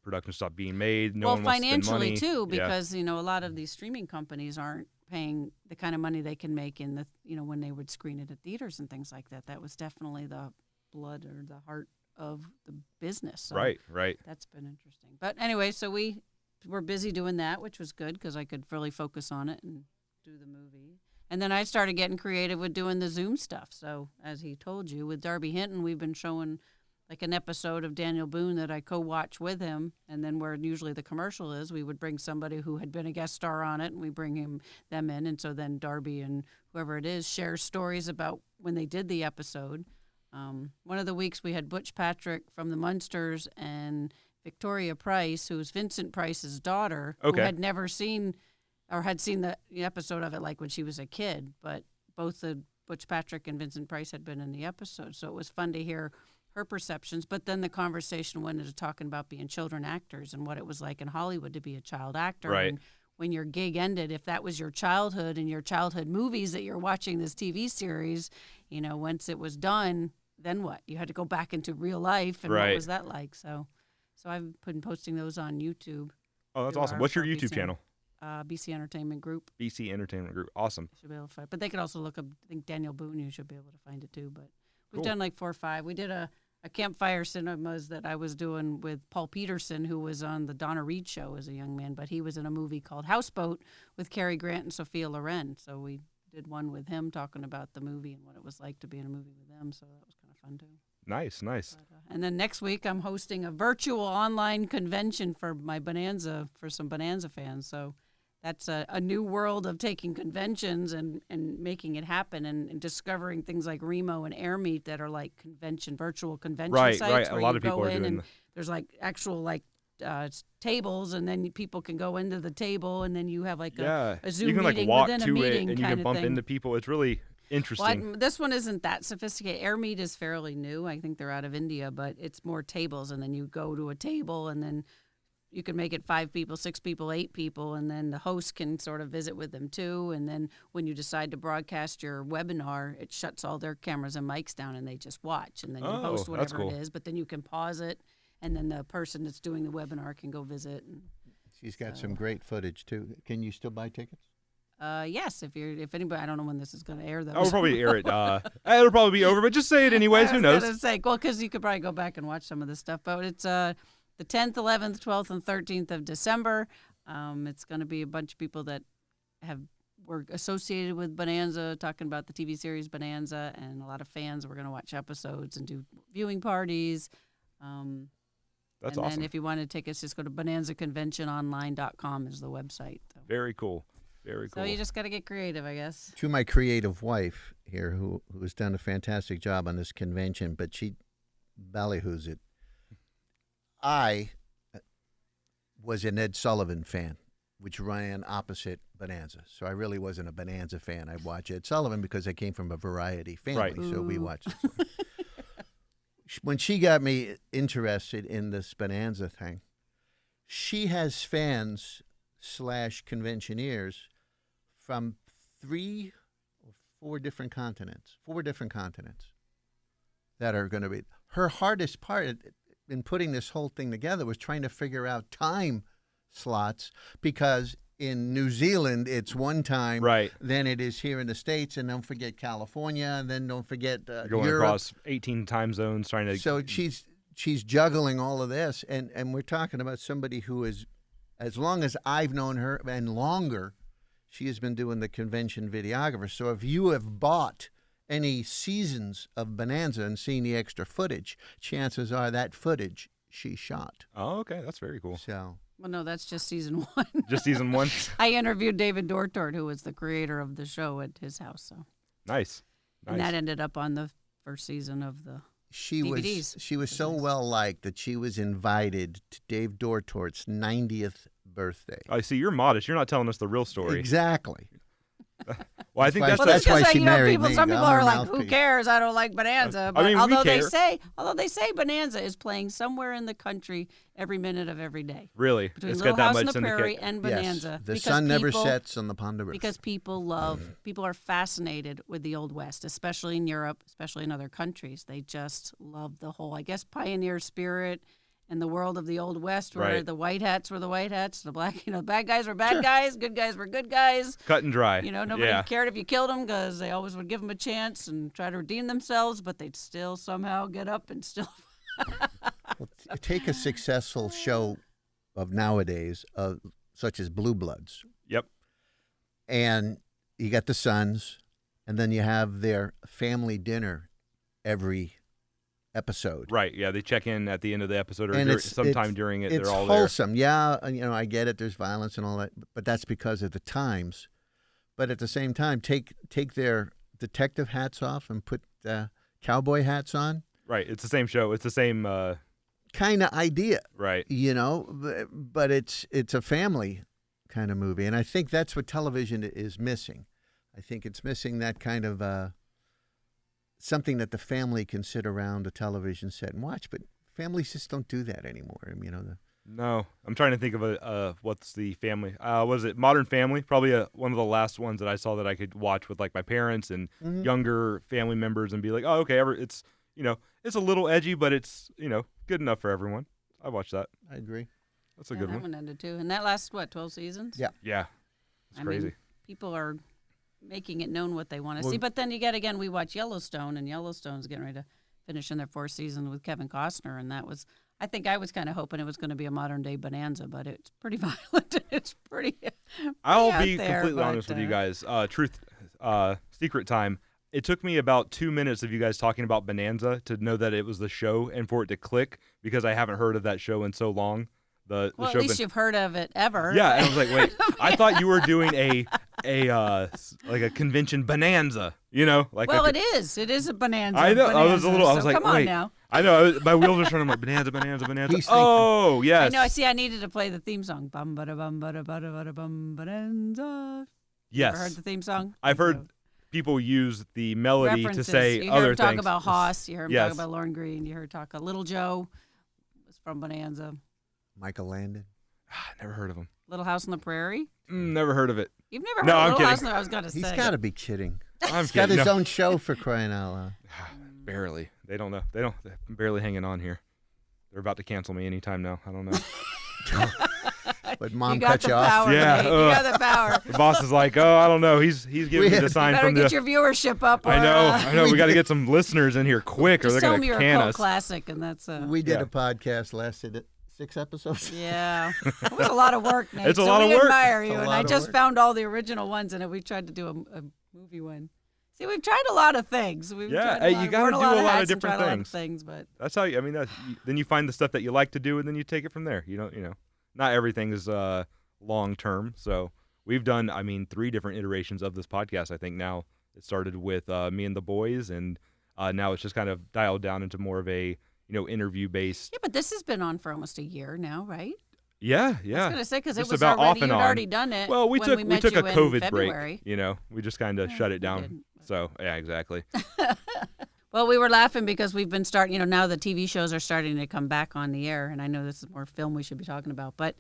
production stopped being made. No one wants to spend financially money. too, because a lot of these streaming companies aren't paying the kind of money they can make in the when they would screen it at theaters and things like that. That was definitely the blood or the heart of the business. So Right. that's been interesting. But anyway, so we were busy doing that, which was good because I could really focus on it and do the movie. And then I started getting creative with doing the Zoom stuff. So as he told you, with Darby Hinton, we've been showing like an episode of Daniel Boone that I co-watch with him. And then where usually the commercial is, we would bring somebody who had been a guest star on it, and we bring them in. And so then Darby and whoever it is shares stories about when they did the episode. One of the weeks we had Butch Patrick from the Munsters and Victoria Price, who's Vincent Price's daughter, who had never seen or had seen the episode of it like when she was a kid, but both the Butch Patrick and Vincent Price had been in the episode, so it was fun to hear her perceptions. But then the conversation went into talking about being children actors and what it was like in Hollywood to be a child actor. Right. And when your gig ended, if that was your childhood and your childhood movies that you're watching this TV series, once it was done, then what? You had to go back into real life, and what was that like? So I've been posting those on YouTube. Oh, that's awesome. What's your YouTube channel? BC Entertainment Group. BC Entertainment Group. Awesome. Should be able to find, but they could also look up. I think Daniel Boone. You should be able to find it too. But we've done like 4 or 5. We did a campfire cinemas that I was doing with Paul Peterson, who was on the Donna Reed show as a young man, but he was in a movie called Houseboat with Cary Grant and Sophia Loren. So we did one with him talking about the movie and what it was like to be in a movie with them. So that was kind of fun too. Nice. But, and then next week I'm hosting a virtual online convention for my Bonanza, for some Bonanza fans. So that's a new world of taking conventions and making it happen and discovering things like Remo and Airmeet that are like virtual convention sites. Right. Where A lot you of people go are in doing and there's like actual tables, and then people can go into the table, and then you have like a Zoom you can meeting walk within a to meeting it, and you can bump into people. It's really interesting. Well, this one isn't that sophisticated. Airmeet is fairly new. I think they're out of India, but it's more tables, and then you go to a table, and then you can make it 5 people, 6 people, 8 people, and then the host can sort of visit with them too. And then when you decide to broadcast your webinar, it shuts all their cameras and mics down, and they just watch. And then you host whatever it is, but then you can pause it, and then the person that's doing the webinar can go visit. She's got some great footage too. Can you still buy tickets? Yes, if anybody, I don't know when this is going to air though. We'll probably air it. It'll probably be over, but just say it anyways. Who knows? I was going to say, well, because you could probably go back and watch some of this stuff, but it's the 10th, 11th, 12th, and 13th of December. It's going to be a bunch of people that were associated with Bonanza, talking about the TV series Bonanza, and a lot of fans. We're going to watch episodes and do viewing parties. That's awesome. awesome. And if you wanted tickets, just go to bonanzaconventiononline.com is the website. So. Very cool. Very cool. So you just got to get creative, I guess. To my creative wife here, who has done a fantastic job on this convention, but she ballyhoos it. I was an Ed Sullivan fan, which ran opposite Bonanza. So I really wasn't a Bonanza fan. I watched Ed Sullivan because I came from a variety family, so we watched it. When she got me interested in this Bonanza thing, she has fans / conventioneers from 3 or 4 different continents, that are going to be. Her hardest part in putting this whole thing together was trying to figure out time slots, because in New Zealand it's one time, then it is here in the States, and don't forget California, and then don't forget going Europe. Across 18 time zones trying to. So she's juggling all of this, and we're talking about somebody who is, as long as I've known her and longer, she has been doing the convention videographer. So if you have bought any seasons of Bonanza and seen the extra footage, chances are that footage she shot. Oh, okay. That's very cool. So. Well, no, that's just season 1. Just season 1? I interviewed David Dortort, who was the creator of the show, at his house. So Nice. And that ended up on the first season of the DVDs. She was so well liked that she was invited to Dave Dortort's 90th birthday. I see. You're modest. You're not telling us the real story. Exactly. Well, I think that's why she married me. Some people are like, "Who cares? I don't like Bonanza." But I mean, although they say Bonanza is playing somewhere in the country every minute of every day. Really, between it's Little got that House much on the syndicate. Prairie and Bonanza. Yes. The sun never sets on the Pond of River. Because people are fascinated with the Old West, especially in Europe, especially in other countries. They just love the whole, I guess, pioneer spirit. In the world of the Old West, where the white hats were the white hats, the black, bad guys were bad guys, good guys were good guys. Cut and dry. Nobody cared if you killed them, because they always would give them a chance and try to redeem themselves, but they'd still somehow get up and still Well, take a successful show of nowadays, such as Blue Bloods, Yep. and you got the sons, and then you have their family dinner every episode. Right. Yeah. They check in at the end of the episode or And sometime during it. It's They're all wholesome. Yeah, I get it. There's violence and all that, but that's because of the times. But at the same time, take their detective hats off and put cowboy hats on. there. Right. It's the same show. It's the same. Kind of idea, Right. but it's a family kind of movie, and I think that's what television is missing. I think it's missing that kind of something that the family can sit around a television set and watch, but families just don't do that anymore. No, I'm trying to think of what's the family? Was it Modern Family? Probably one of the last ones that I saw that I could watch with like my parents and younger family members and be like, oh, okay, it's it's a little edgy, but it's good enough for everyone. I watched that. I agree. That's a good that one. ended too. And that lasts, 12 seasons? Yeah. Yeah, it's crazy. Mean, people are making it known what they want to Well- see. But then we watch Yellowstone, and Yellowstone's getting ready to finish in their 4th season with Kevin Costner. And that was, I think I was kind of hoping it was going to be a modern-day Bonanza, but it's pretty violent. It's pretty I'll out be there, completely but, honest with you guys. Secret time. It took me about 2 minutes of you guys talking about Bonanza to know that it was the show and for it to click because I haven't heard of that show in so long. The Well, show at least you've heard of it ever. Yeah, and I was like, wait, I thought you were doing a convention bonanza, like. Well, it is. It is a bonanza. I know. I was a little. I was so like, come on wait. now. I know. My wheels are turning. I'm like bonanza. He's thinking- Oh, yes. I know. I see. I needed to play the theme song. Bum ba da bum ba da ba da ba da bum bonanza. Yes. Ever heard the theme song? I've heard people use the melody References. to say you other heard him talk things. about Haas. You heard him Yes. talk about Lauren Green. You heard talk of Little Joe was from Bonanza. Michael Landon. Never heard of him. Little House on the Prairie. Never heard of it. You've never heard No, of I'm Little kidding. House on the I was gonna say. He's got to be kidding. I'm He's got kidding. his No. own show for crying out loud. Barely. They don't know. They're barely hanging on here. They're about to cancel me anytime now. I don't know. But mom you got cut the you off. power, Yeah, Nate. You got the power. The boss is like, oh, I don't know. He's giving me the You sign better from get the. your viewership up. Or, I know. We got to get some listeners in here quick, or Just they're tell gonna me you're a can cult us. classic, and that's We did Yeah. a podcast, lasted 6 episodes. Yeah, it was a lot of work, Nate. It's a so lot we of work. admire It's you, a and lot I of just work. found all the original ones, and we tried to do a movie one. See, we've tried a lot of things. We've Yeah, tried hey, you gotta worn do a lot of hats and different tried a lot of things. things, but That's how then you find the stuff that you like to do, and then you take it from there. Not everything is long term. So we've done, 3 different iterations of this podcast. I think now it started with me and the boys, and now it's just kind of dialed down into more of a interview based. yeah, but this has been on for almost a year now, right? Yeah, I was yeah. gonna say because it Just was about already off and you'd on. already done it. Well, we when took we we met took you a in COVID February. break. We just kind of shut it we down. didn't, but- So yeah, exactly. Well, we were laughing because we've been starting, now the TV shows are starting to come back on the air, and I know this is more film we should be talking about, but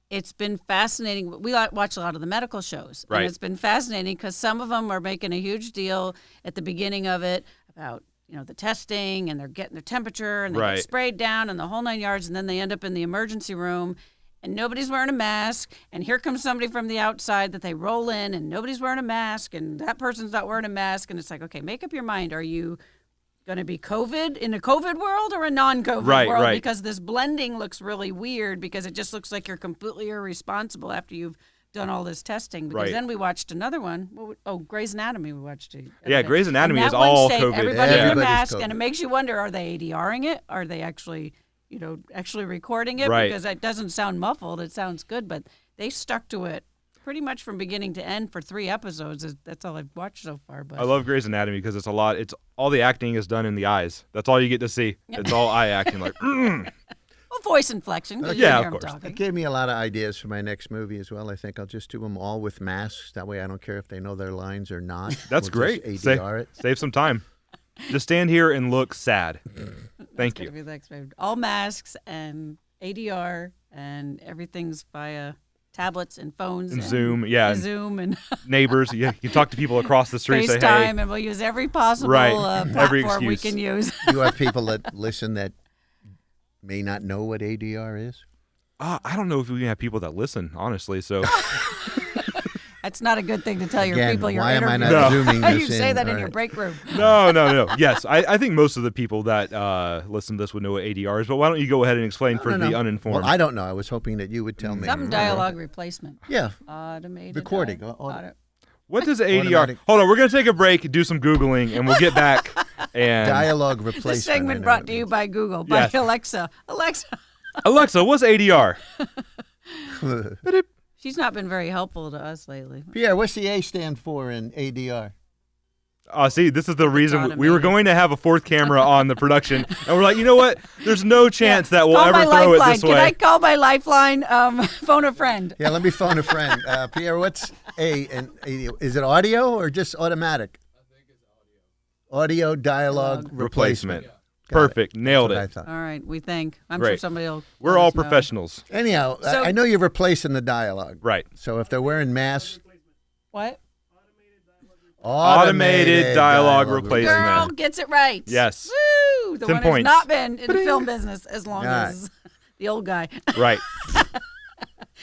it's been fascinating. We watch a lot of the medical shows, Right. and it's been fascinating because some of them are making a huge deal at the beginning of it about, the testing, and they're getting their temperature, and they Right. get sprayed down, and the whole 9 yards, and then they end up in the emergency room, and nobody's wearing a mask, and here comes somebody from the outside that they roll in, and nobody's wearing a mask, and that person's not wearing a mask, and it's like, okay, make up your mind. Are you going to be COVID in a COVID world or a non-COVID Right, world? right. Because this blending looks really weird because it just looks like you're completely irresponsible after you've done all this testing. Because Right. then we watched another one. Grey's Anatomy we watched. Yeah, Grey's Anatomy And is that one all stayed COVID. Everybody in a Everybody's mask, COVID. and it makes you wonder, are they ADRing it? Are they actually, actually recording it? Right. Because it doesn't sound muffled. It sounds good, but they stuck to it pretty much from beginning to end for 3 episodes. That's all I've watched so far. But I love Grey's Anatomy because it's a lot. It's all the acting is done in the eyes. That's all you get to see. It's all eye acting. Like, well, voice inflection. 'cause you Yeah, hear of 'em course. talking. It gave me a lot of ideas for my next movie as well. I think I'll just do them all with masks. That way I don't care if they know their lines or not. That's We'll just great. ADR it. Save some time. Just stand here and look sad. Thank Gonna you. be the next movie. All masks and ADR and everything's via tablets and phones And Zoom, yeah, and Zoom and neighbors. You can talk to people across the street. Say, hey, FaceTime, and we'll use every possible Right. platform Every we excuse. can use. You have people that listen that may not know what ADR is. I don't know if we have people that listen, honestly. So That's not a good thing to tell your Again, people you're why am I interviewing. not zooming You this say in? that in All your right. break room. No. Yes, I think most of the people that listen to this would know what ADR is, but why don't you go ahead and explain for the uninformed? Well, I don't know. I was hoping that you would tell me. Some dialogue replacement. Yeah. Automated. Recording. What does ADR? Automatic- Hold on, we're going to take a break, do some Googling, and we'll get back. And Dialogue replacement. This I segment know brought it to you means. by Google, by Yes. Alexa. Alexa, what's ADR? She's not been very helpful to us lately. Pierre, what's the A stand for in ADR? See, this is the reason we were automated. going to have a fourth camera on the production, and we're like, you know what? There's no chance that we'll Call ever my throw lifeline. it this Can I way. call my lifeline? Phone a friend. Yeah, let me phone a friend. Pierre, what's A and ADR? Is it audio or just automatic? I think it's audio. Audio dialogue replacement. Replacement. Perfect. Nailed That's what I it. thought. All right, we think. I'm sure Great. somebody will. We're let all us know. professionals. Anyhow, So- I know you're replacing the dialogue. Right. So if they're wearing masks, What? Automated dialogue replacement. Girl gets it right. Yes. Woo! The 10 one points. who's not been in the film business as long All right. as the old guy. Right.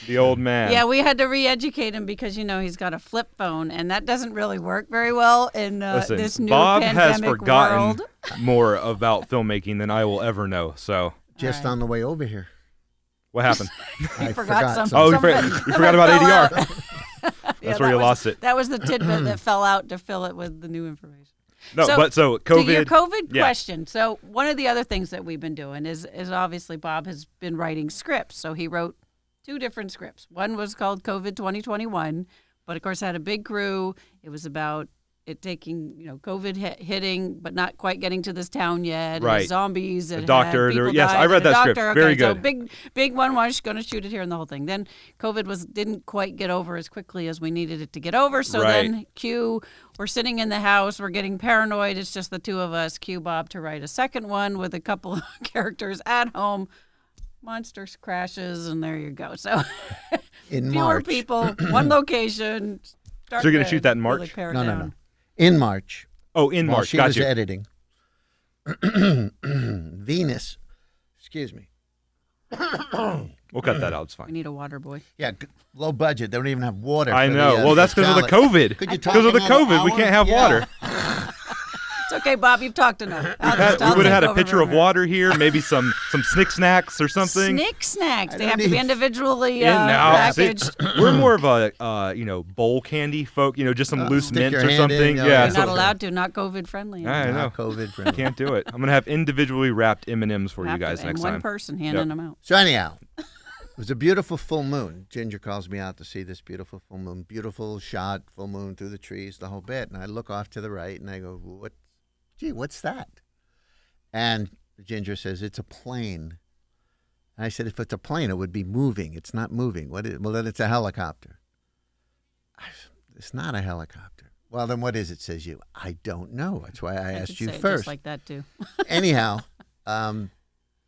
The old man. Yeah, we had to re-educate him because he's got a flip phone, and that doesn't really work very well in Listen, this new Bob has pandemic forgotten world. more about filmmaking than I will ever know. So, Just All right. on the way over here. what happened? I forgot something. Oh, you Something forgot about fell ADR. out. That's where you lost it. That was the tidbit that fell out to fill it with the new information. No, So, but so COVID. To your COVID yeah. question, so one of the other things that we've been doing is obviously Bob has been writing scripts. So he wrote 2 different scripts. One was called COVID 2021, but of course had a big crew. It was about it taking, COVID hitting, but not quite getting to this town yet. Right. And zombies. And doctor, people yes, died, I read and a that script. doctor. Very Okay, good. So big one was going to shoot it here and the whole thing. Then COVID didn't quite get over as quickly as we needed it to get over. So Right. then cue, we're sitting in the house, we're getting paranoid. It's just the 2 of us. Cue Bob to write a second one with a couple of characters at home. Monsters crashes, and there you go. So In fewer March. people, one location. So you're gonna shoot that in March? No. In March. Oh, in While March. she Got was you. editing. Venus. Excuse me. We'll cut that out. It's We fine. need a water boy. Yeah, low budget. They don't even have water. I for know. The, Well, that's because of the salad. COVID. Could you talk Because of the another COVID, we hour? can't have Yeah. water. It's okay, Bob. You've talked enough. I'll We would have had take a over pitcher from of here. water here, maybe some snick snacks or something. Snick snacks. They don't have to be need- individually And now, see, packaged. we're more of a bowl candy folk. Just some loose stick mints your or hand in, something. yeah, Yeah, yeah. You're so not allowed to. Not COVID friendly. I know. Not COVID friendly. Can't do it. I'm gonna have individually wrapped M&Ms for you Have to, guys and next one time. person handing them out. So anyhow, it was a beautiful full moon. Ginger calls me out to see this beautiful full moon. Beautiful shot, full moon through the trees, the whole bit. And I look off to the right and I go, what's that? And Ginger says, it's a plane. And I said, if it's a plane, it would be moving. It's not moving. Well, then it's a helicopter. It's not a helicopter. Well, then what is it, says you? I don't know. That's why I could asked you say it first. Just like that too. Anyhow,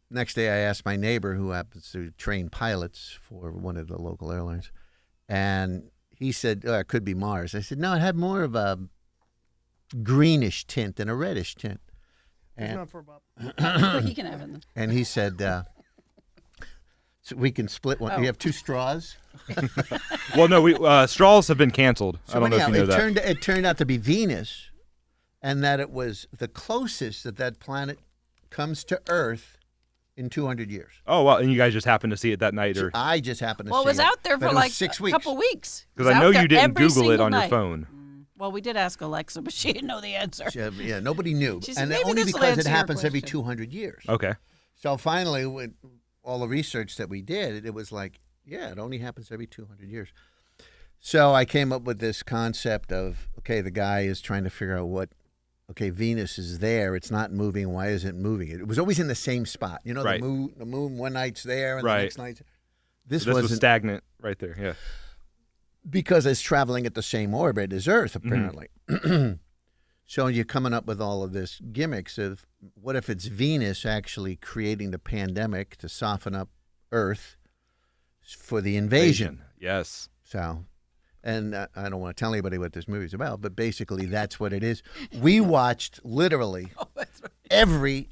next day I asked my neighbor who happens to train pilots for one of the local airlines, and he said, it could be Mars. I said, no, it had more of a greenish tint than a reddish tint. And, He can have it. Then. and he said, so we can split one. Oh. We have 2 straws. Well, no, we straws have been canceled. So I don't know if anyhow, you know that. it turned out to be Venus, and that it was the closest that planet comes to Earth in 200 years. Oh, well, and you guys just happened to see it that night, or I just happened to Well, see it was it, out there but for it was like 6 a weeks. couple weeks. It because was I out know there you didn't every Google it single on your night. phone. Well, we did ask Alexa, but she didn't know the answer. Yeah, nobody knew. She said, And "Maybe only this will because it answer your happens every question." 200 years. Okay. So finally, with all the research that we did, it was like, yeah, it only happens every 200 years. So I came up with this concept of, okay, the guy is trying to figure out Venus is there. It's not moving. Why isn't it moving? It was always in the same spot. Right. The moon one night's there and Right. the next night's This was wasn't stagnant right there. Yeah. because it's traveling at the same orbit as Earth, Mm-hmm. apparently. So you're coming up with all of this gimmicks of what if it's Venus actually creating the pandemic to soften up Earth for the invasion? Yes. So, and I don't want to tell anybody what this movie's about, but basically that's what it is. We watched literally every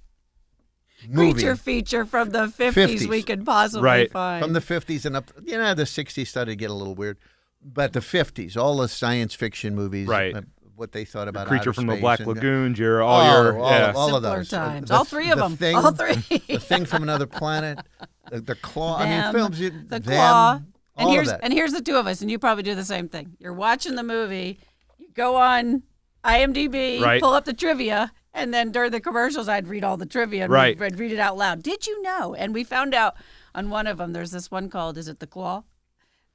movie Creature feature from the 50s, 50s. we could possibly Right. find. from the 50s and up. The 60s started to get a little weird. But the 50s, all the science fiction movies, Right. What they thought about Creature outer from the space Black and- Lagoon, your all Simpler of those. times. The- All three of the them. Thing, All three. The Thing from Another Planet, the Claw. Them, I mean, films. The them, Claw. And all here's of that. and here's the two of us, and you probably do the same thing. You're watching the movie, you go on IMDb, Right. pull up the trivia, and then during the commercials, I'd read all the trivia and Right. I'd read it out loud. Did you know? And we found out on one of them, there's this one called, is it the Claw?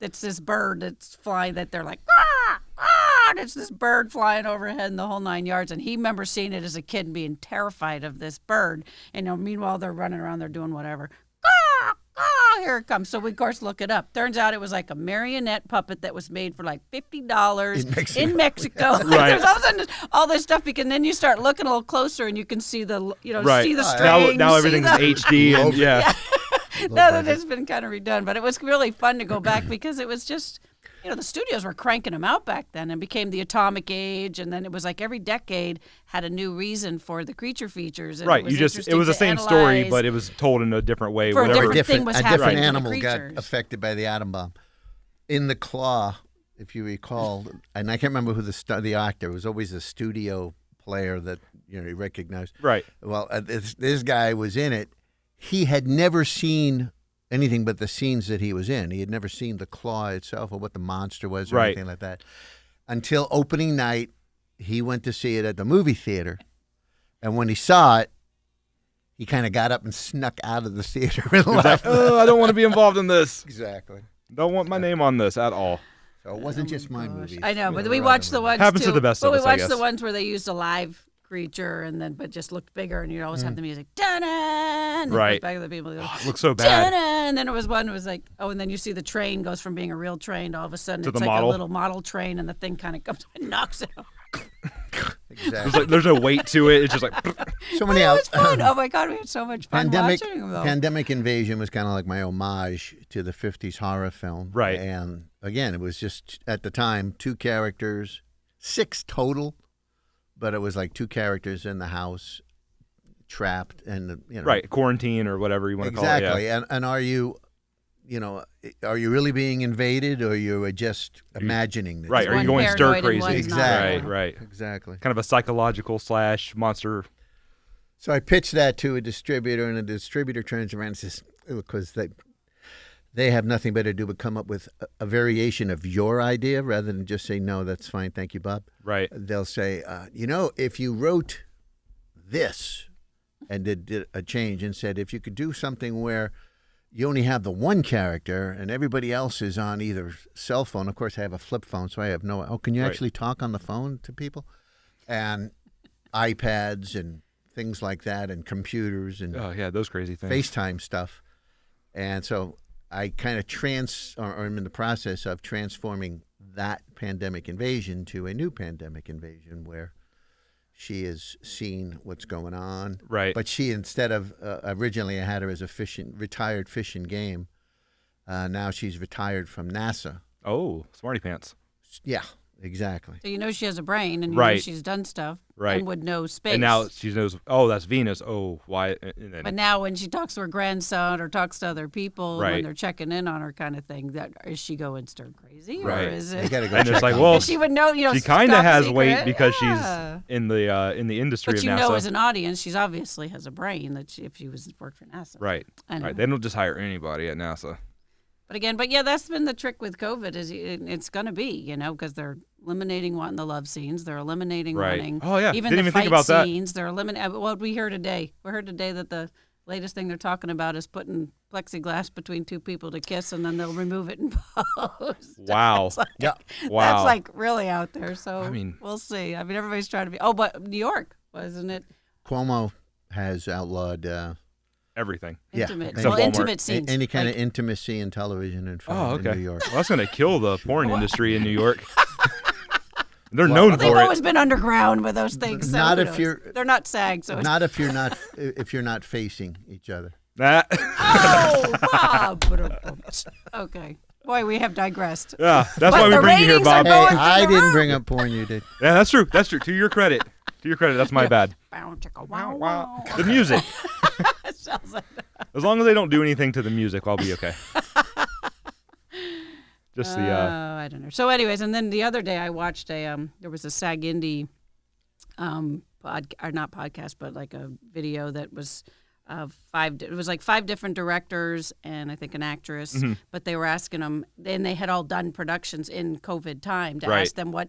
That's this bird that's flying, that they're like, ah, ah, and it's this bird flying overhead in the whole 9 yards. And he remembers seeing it as a kid and being terrified of this bird. And meanwhile, they're running around, they're doing whatever. Ah, ah, here it comes. So we, of course, look it up. Turns out it was like a marionette puppet that was made for like $50 in Mexico. Right. There's all of a sudden all this stuff, because then you start looking a little closer and you can see the, Right. see the Now, strings. now see everything's the- HD and yeah. Now that it's been kind of redone, but it was really fun to go back because it was just, the studios were cranking them out back then and became the atomic age, and then it was like every decade had a new reason for the creature features. And Right. It was, It was the same story, analyze. but it was told in a different way. For a whatever. different thing was a happening different to the animal got creatures. affected by the atom bomb. In The Claw, if you recall, and I can't remember who the actor, it was always a studio player that you recognized. Right. Well, this guy was in it. He had never seen anything but the scenes that he was in. He had never seen the claw itself or what the monster was or Right. anything like that. Until opening night, he went to see it at the movie theater. And when he saw it, he kind of got up and snuck out of the theater and He was like, left. oh, I don't want to be involved in this. Exactly. Don't want my name on this at all. So it wasn't just my movie. I know, but we watched the ones Happens too. to the best but of we us, I watched the guess. ones where they used a live creature and then but just looked bigger, and you'd always have the music. Dun-dun! And it Right. goes back to the people. Go, It looks so bad. dun-dun! And then it was one that was like, and then you see the train goes from being a real train to all of a sudden To it's the like model. a little model train, and the thing kind of comes and knocks it off. Exactly. There's no weight to it. It's just like So many It out. was fun. Oh my God, we had so much fun watching them though. Pandemic Invasion was kind of like my homage to the 50s horror film. Right. And again, it was just, at the time, 2 characters, 6 total, but it was like 2 characters in the house, trapped, and, right quarantine or whatever you want to call it. Exactly. Yeah. And are you, are you really being invaded, or you are just imagining this? Right. Are you One going stir paranoid and crazy? one's Exactly. not. Right. Exactly. Kind of a psychological / monster. So I pitched that to a distributor, and the distributor turns around and says, because they have nothing better to do but come up with a variation of your idea rather than just say, no, that's fine, thank you, Bob. Right. They'll say, if you wrote this and did a change and said, if you could do something where you only have the one character and everybody else is on either cell phone. Of course, I have a flip phone, so I have can you Right. actually talk on the phone to people? And iPads and things like that, and computers and Oh yeah, those crazy things. FaceTime stuff. And so I kind of I'm in the process of transforming that pandemic invasion to a new pandemic invasion where she has seen what's going on. Right. But she, instead of, originally I had her as a retired fish and game. Now she's retired from NASA. Oh, smarty pants. Yeah, exactly. So she has a brain, and you know Right. she's done stuff, Right. and would know space. And now she knows. Oh, that's Venus. Oh, why? And then, But now when she talks to her grandson or talks to other people when Right. they're checking in on her kind of thing, is she going stir crazy? Right. Or is You it? got to go and check it's like, on well, her. She would know, she kind of top has secret. weight because Yeah. she's in the industry But of you NASA. know, as an audience, she's obviously has a brain that if she was worked for NASA. Right. I know. Right. They don't just hire anybody at NASA. But again, yeah, that's been the trick with COVID is it's going to be, because they're eliminating wanting the love scenes. They're eliminating Right. wanting Oh, yeah. even Didn't the even fight think about that. scenes. They're eliminating. What we heard today. We heard today that the latest thing they're talking about is putting plexiglass between 2 people to kiss, and then they'll remove it in post. Wow. Yeah. Wow. That's like really out there. So I mean- we'll see. I mean, everybody's trying to be. Oh, but New York, wasn't it? Cuomo has outlawed Everything. Intimate. Except Well, Walmart. intimate scenes. any kind like, of intimacy in television and film Oh, okay. in New York. Well, that's going to kill the porn industry in New York. They're known Well, they've for always it. been underground with those things. So Not who if knows? you're- They're not SAG, so it's Not if you're not facing each other. That- Oh, Bob. Okay. Boy, we have digressed. yeah, that's But why we the bring you here, ratings are Bob. Hey, going through I the didn't roof. bring up porn. You did. Yeah, that's true. That's true. To your credit. To your credit. That's my bad. Bow, chicka, wow, wow. The music. It sounds like that. As long as they don't do anything to the music, I'll be okay. Just the I don't know. So, anyways, and then the other day I watched there was a SAG Indie, or not podcast, but like a video that was it was like 5 different directors and I think an actress, but they were asking them, and they had all done productions in COVID time to ask them what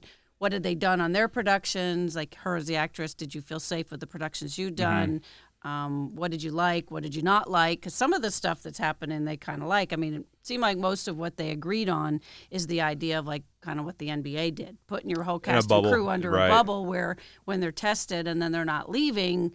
had they done on their productions, like her as the actress, did you feel safe with the productions you'd done? What did you like? What did you not like? Because some of the stuff that's happening, they kind of like. I mean, it seemed like most of what they agreed on is the idea of like kind of what the NBA did, putting your whole cast and crew under a bubble where when they're tested and then they're not leaving,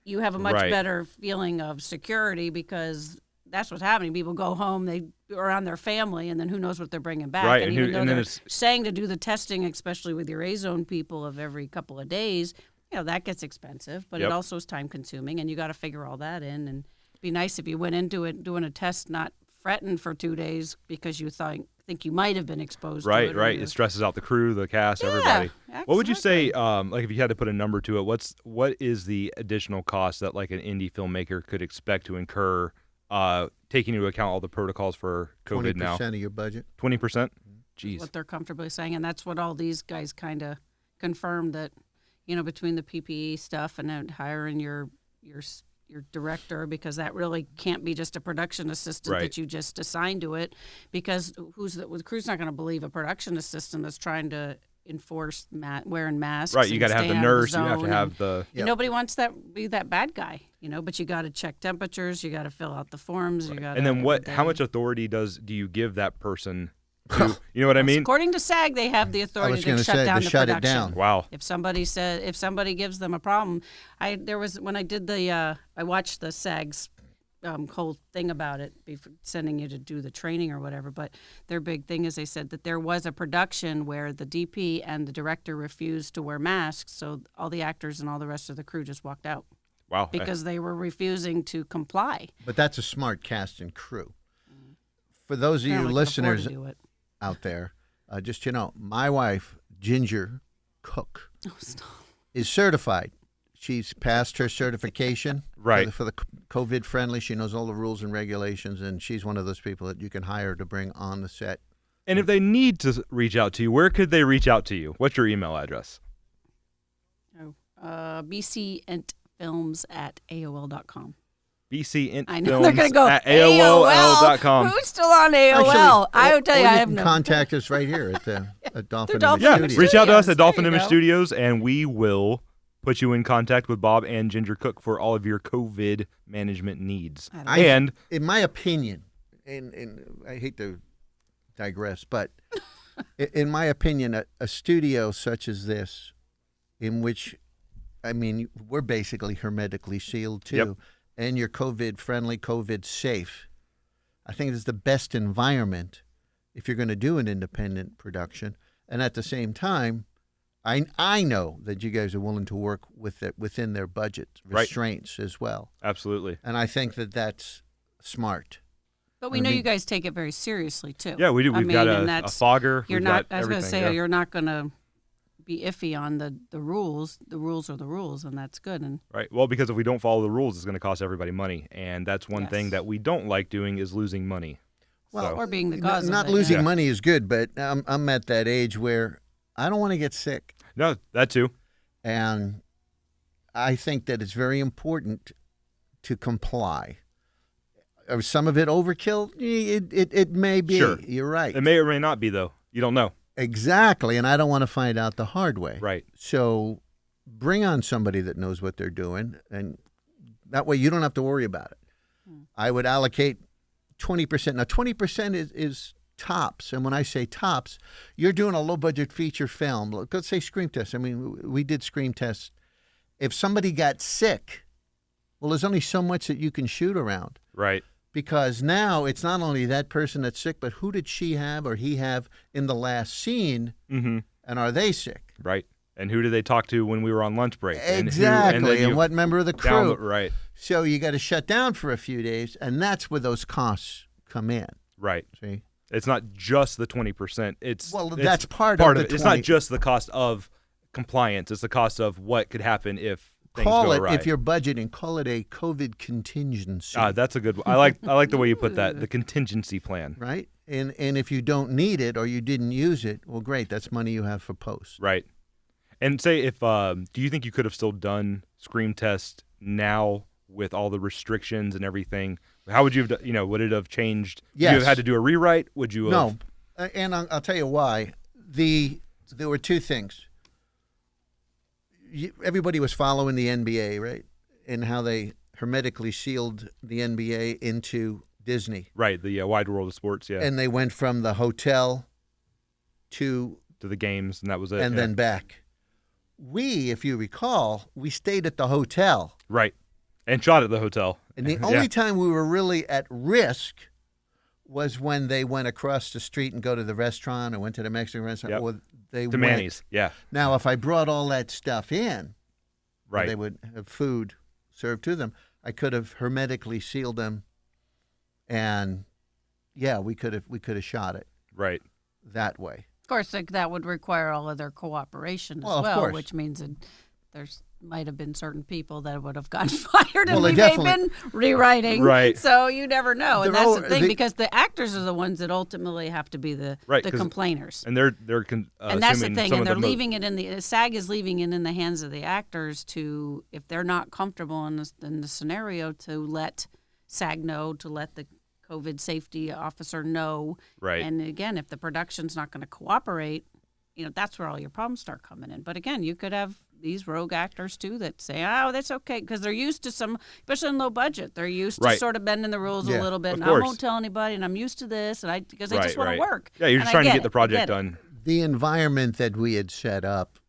you have a much better feeling of security because that's what's happening. People go home, they are around their family, and then who knows what they're bringing back. Right. And even though they're saying to do the testing, especially with your A-zone people of every couple of days, that gets expensive, but it also is time consuming, and you got to figure all that in. And it'd be nice if you went into it doing a test, not fretting for 2 days because you think you might have been exposed to it. Right. It stresses out the crew, the cast, everybody. Exactly. What would you say, like if you had to put a number to it, what is the additional cost that like an indie filmmaker could expect to incur, taking into account all the protocols for COVID 20% now? 20% of your budget. 20%? Jeez. What they're comfortably saying, and that's what all these guys kind of confirmed that, between the PPE stuff and then hiring your director, because that really can't be just a production assistant that you just assign to it, because the crew's not going to believe a production assistant that's trying to enforce wearing masks. Right, you got to have the nurse, you have to have the... Nobody wants be that bad guy, but you got to check temperatures, you got to fill out the forms, you got to... And then how much authority do you give that person? You know what I mean? According to SAG, they have the authority to shut down the production. It down. Wow. If somebody gives them a problem, I watched the SAG's whole thing about it, sending you to do the training or whatever. But their big thing is they said that there was a production where the DP and the director refused to wear masks, so all the actors and all the rest of the crew just walked out. Wow. Because they were refusing to comply. But that's a smart cast and crew. For those of you listeners out there, just my wife, Ginger Cook, is certified. She's passed her certification for the COVID friendly. She knows all the rules and regulations, and she's one of those people that you can hire to bring on the set. And if they need to reach out to you, where could they reach out to you? What's your email address? bcintfilms@aol.com. bcintfilms I know they're going to go at AOL.com. Who's still on AOL? Actually, I will tell you, I have no. Contact us right here at Dolphin Image Yeah, Studios. reach out to us at Dolphin Image Studios, and we will put you in contact with Bob and Ginger Cook for all of your COVID management needs. In my opinion, and I hate to digress, but in my opinion, a studio such as this, in which, we're basically hermetically sealed too, and you're COVID friendly, COVID safe, I think it's the best environment if you're going to do an independent production. And at the same time, I know that you guys are willing to work with it within their budget restraints as well. Absolutely. And I think that that's smart. But we know you guys take it very seriously too. Yeah, we do. We've got a fogger. You're not. I was going to say you're not going to be iffy on the rules. The rules are the rules, and that's good. And Well, because if we don't follow the rules, it's going to cost everybody money, and that's one thing that we don't like doing is losing money. Well, or being the cause not of it. losing money is good, but I'm at that age where I don't want to get sick. No, that too. And I think that it's very important to comply. Are some of it overkill? It may be. Sure. You're right. It may or may not be, though. You don't know. Exactly, and I don't want to find out the hard way. Right. So bring on somebody that knows what they're doing, and that way you don't have to worry about it. I would allocate 20%. Now, 20% is tops, and when I say tops, you're doing a low-budget feature film. Let's say SCREAMTEST. We did SCREAMTEST. If somebody got sick, well, there's only so much that you can shoot around. Right. Because now it's not only that person that's sick, but who did she have or he have in the last scene, and are they sick? Right. And who did they talk to when we were on lunch break? Exactly, and what member of the crew. Right. So you got to shut down for a few days, and that's where those costs come in. Right. See? It's not just the 20%. That's part of it. It's not just the cost of compliance. It's the cost of what could happen if things call go it awry. if you're budgeting, call it a COVID contingency. That's a good one. I like the way you put that, the contingency plan. Right? And if you don't need it or you didn't use it, well, great. That's money you have for post. Right. And say if do you think you could have still done SCREAMTEST now with all the restrictions and everything? How would you have, would it have changed? Would you have Yes. had to do a rewrite? Would you have? No. And I'll tell you why. There were two things. Everybody was following the NBA, right? And how they hermetically sealed the NBA into Disney. Right, the wide world of sports, yeah. And they went from the hotel to the games, and that was it. and yeah. then back. We, if you recall, we stayed at the hotel. Right. And shot at the hotel. And the Yeah. only time we were really at risk was when they went across the street and go to the restaurant or went to the Mexican restaurant. Yep. Or they To went. Manny's, yeah. Now, if I brought all that stuff in, Right. they would have food served to them. I could have hermetically sealed them, and yeah, we could have shot it Right. that way. Of course, like, that would require all of their cooperation as Well, of well, course. which means that there's might have been certain people that would have gotten fired, and Well, they we may have definitely- been rewriting. Right. So you never know, and They're that's all- the thing, they- because the actors are the ones that ultimately have to be the Right, 'cause- complainers. And they're And that's the assuming thing, some and of they're the leaving it in the SAG is leaving it in the hands of the actors to, if they're not comfortable in the scenario, to let SAG know, to let the COVID safety officer know. Right. And again, if the production's not going to cooperate, that's where all your problems start coming in. But again, you could have these rogue actors too that say, "Oh, that's okay," because they're used to some, especially in low budget, they're used to Right. sort of bending the rules Yeah, a little bit. of And course. I won't tell anybody, and I'm used to this, and because they right, just want right. to work. Yeah, you're And just I trying to get get it, the I project get it. done. The environment that we had set up,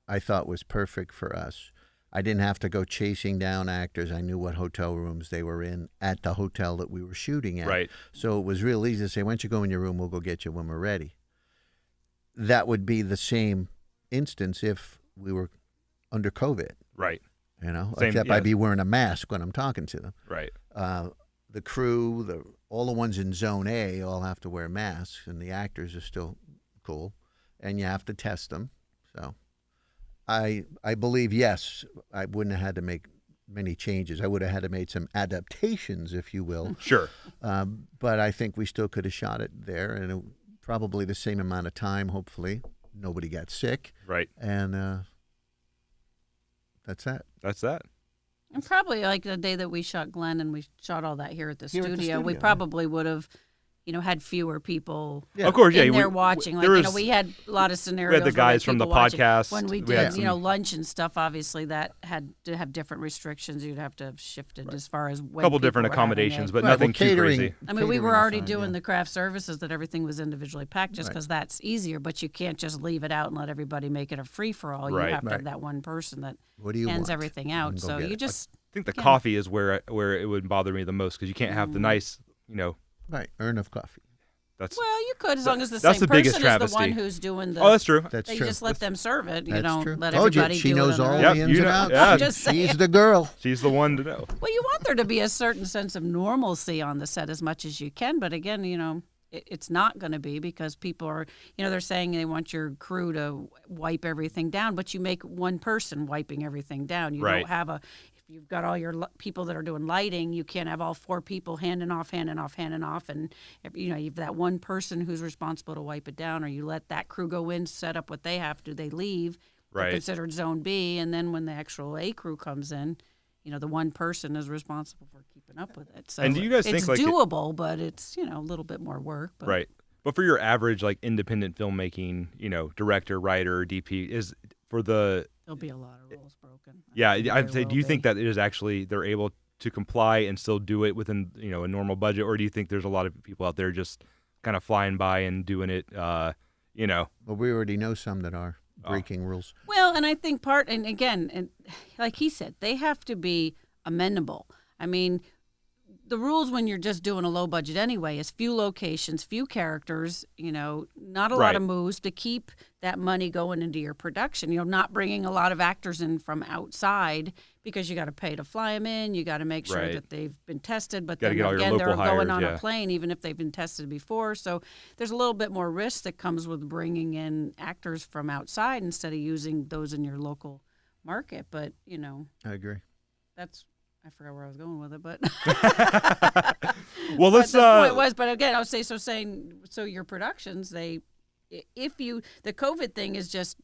I thought was perfect for us. I didn't have to go chasing down actors. I knew what hotel rooms they were in at the hotel that we were shooting at. Right. So it was real easy to say, why don't you go in your room, we'll go get you when we're ready. That would be the same instance if we were under COVID, Right. except yeah. I'd be wearing a mask when I'm talking to them. Right. The crew, all the ones in Zone A all have to wear masks, and the actors are still cool, and you have to test them. So I believe, yes, I wouldn't have had to make many changes. I would have had to make some adaptations, if you will. Sure. But I think we still could have shot it there, and probably the same amount of time, hopefully. Nobody got sick, Right. and that's that. That's that. And probably like the day that we shot Glenn and we shot all that here at the Here at the studio, we studio, probably would have, had fewer people Yeah. Of course, yeah. in there watching. there Like, was- we had a lot of scenarios. we had the where, like, guys from the people watching. podcast. When we We had did, some- lunch and stuff, obviously that had to have different restrictions. You'd have to have shifted as far as when a couple people different were having accommodations, it. but Right, nothing well, too catering- crazy. I mean, we were catering already aside, doing yeah. the craft services that everything was individually packed just Right. because that's easier, but you can't just leave it out and let everybody make it a free-for-all. Right. You have to have Right. that one person that What do you hands want? everything And out. go So get you it. just, I think the Yeah. coffee is where it would bother me the most because you can't have the nice, Right, urn of coffee. that's well, you could, as long as the That's same the biggest person is the one travesty. who's doing the. Oh, that's true. That's They true. just let them serve it. You That's don't true. let Told you, everybody she do knows it on all their Yep, the own. ins you and know- outs. yeah. I'm just saying. She's the girl. She's the one to know. Well, you want there to be a certain sense of normalcy on the set as much as you can, but again, it's not going to be because people are, they're saying they want your crew to wipe everything down, but you make one person wiping everything down. You Right. don't have if you've got all your people that are doing lighting, you can't have all four people handing off, and if, you've that one person who's responsible to wipe it down, or you let that crew go in, set up what they have to, they leave. They're Right. considered Zone B, and then when the actual A crew comes in, the one person is responsible for keeping up with it. So And do you guys it's think, like, doable, but it's a little bit more work. But Right. But for your average independent filmmaking, director, writer, DP is for the there'll be a lot of rules broken. yeah. I think I'd there say, will do you think be. that it is actually they're able to comply and still do it within a normal budget, or do you think there's a lot of people out there just kind of flying by and doing it? Well, we already know some that are breaking rules. Well, and I think and like he said, they have to be amendable. I mean, the rules when you're just doing a low budget anyway is few locations, few characters, not a lot of Right. moves to keep that money going into your production. Not bringing a lot of actors in from outside because you got to pay to fly them in. You got to make sure Right. that they've been tested, but Gotta then get all your again, they're local going hires, on yeah. a plane even if they've been tested before. So there's a little bit more risk that comes with bringing in actors from outside instead of using those in your local market. But I agree. I forgot where I was going with it, but Well, let's. the point was. But again, I would say so your productions, the COVID thing is just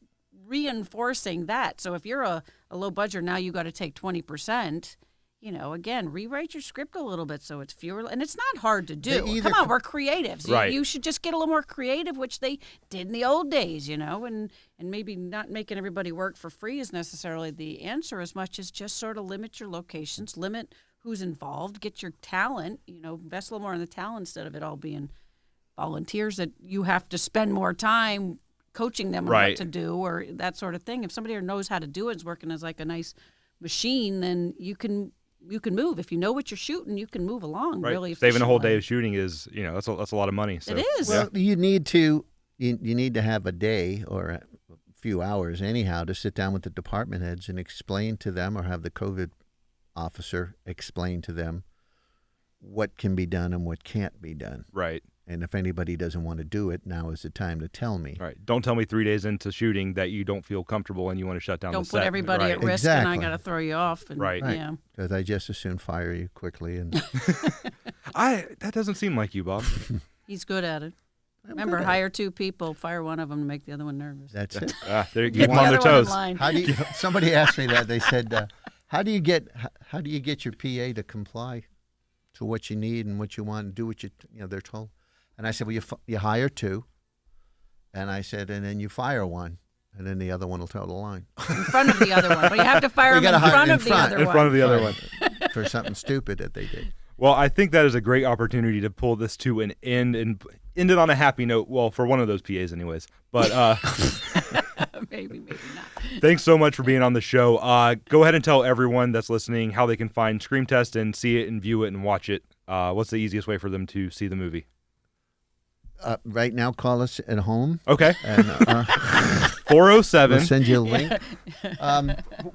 reinforcing that. So if you're a low budget now, you got to take 20%. Again, rewrite your script a little bit so it's fewer, and it's not hard to do. Come on, we're creatives. Right. You should just get a little more creative, which they did in the old days, and maybe not making everybody work for free is necessarily the answer as much as just sort of limit your locations, limit who's involved, get your talent, invest a little more in the talent instead of it all being volunteers that you have to spend more time coaching them on what to do or that sort of thing. If somebody knows how to do it, is working as like a nice machine, then you can move. If you know what you're shooting, you can move along really efficiently. Saving a whole day of shooting is, that's a lot of money. So. It is. Well, you need to have a day or a few hours anyhow to sit down with the department heads and explain to them, or have the COVID officer explain to them what can be done and what can't be done. Right. And if anybody doesn't want to do it, now is the time to tell me. Right. Don't tell me 3 days into shooting that you don't feel comfortable and you want to shut down the set. Don't put everybody at risk, and I got to throw you off. And, Right. Yeah. Because I just as soon fire you quickly. And That doesn't seem like you, Bob. He's good at it. Remember, hire 2 people, fire one of them to make the other one nervous. that's it. There you Get keep the them on their other one in toes. line. How do you? Somebody asked me that. They said, "How do you get your PA to comply to what you need and what you want and do what they're told?" And I said, "Well, you hire 2," and I said, "And then you fire one, and then the other one will toe the line." In front of the other one. But you have to fire them in front of the other one. In front of the other one. For something stupid that they did. Well, I think that is a great opportunity to pull this to an end and end it on a happy note. Well, for one of those PAs anyways. But maybe not. thanks so much for being on the show. Go ahead and tell everyone that's listening how they can find SCREAMTEST and see it and view it and watch it. What's the easiest way for them to see the movie? Right now, call us at home. Okay. And 407. we'll send you a link.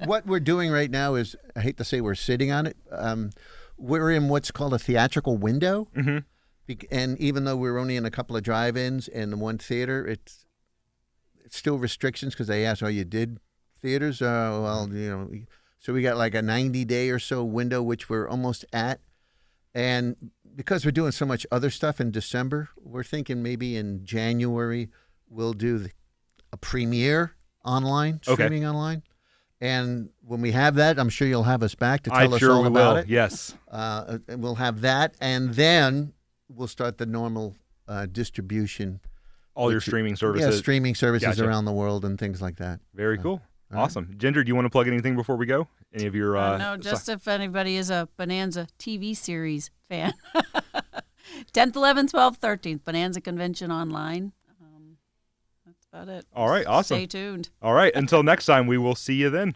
What we're doing right now is, I hate to say we're sitting on it. We're in what's called a theatrical window. Mm-hmm. And even though we're only in a couple of drive-ins and one theater, it's still restrictions because they ask, "Oh, you did theaters?" So we got like a 90-day or so window, which we're almost at. And because we're doing so much other stuff in December, we're thinking maybe in January we'll do a premiere online, streaming online. And when we have that, I'm sure you'll have us back to tell us all about it. Yes. And we'll have that, and then we'll start the normal distribution. All your streaming services. Yeah, streaming services Gotcha. around the world and things like that. Very cool. All Awesome. Ginger, do you want to plug anything before we go? Any of your... No, just if anybody is a Bonanza TV series fan. 10th, 11th, 12th, 13th. Bonanza Convention online. That's about it. All right, awesome. Stay tuned. All right, until next time, we will see you then.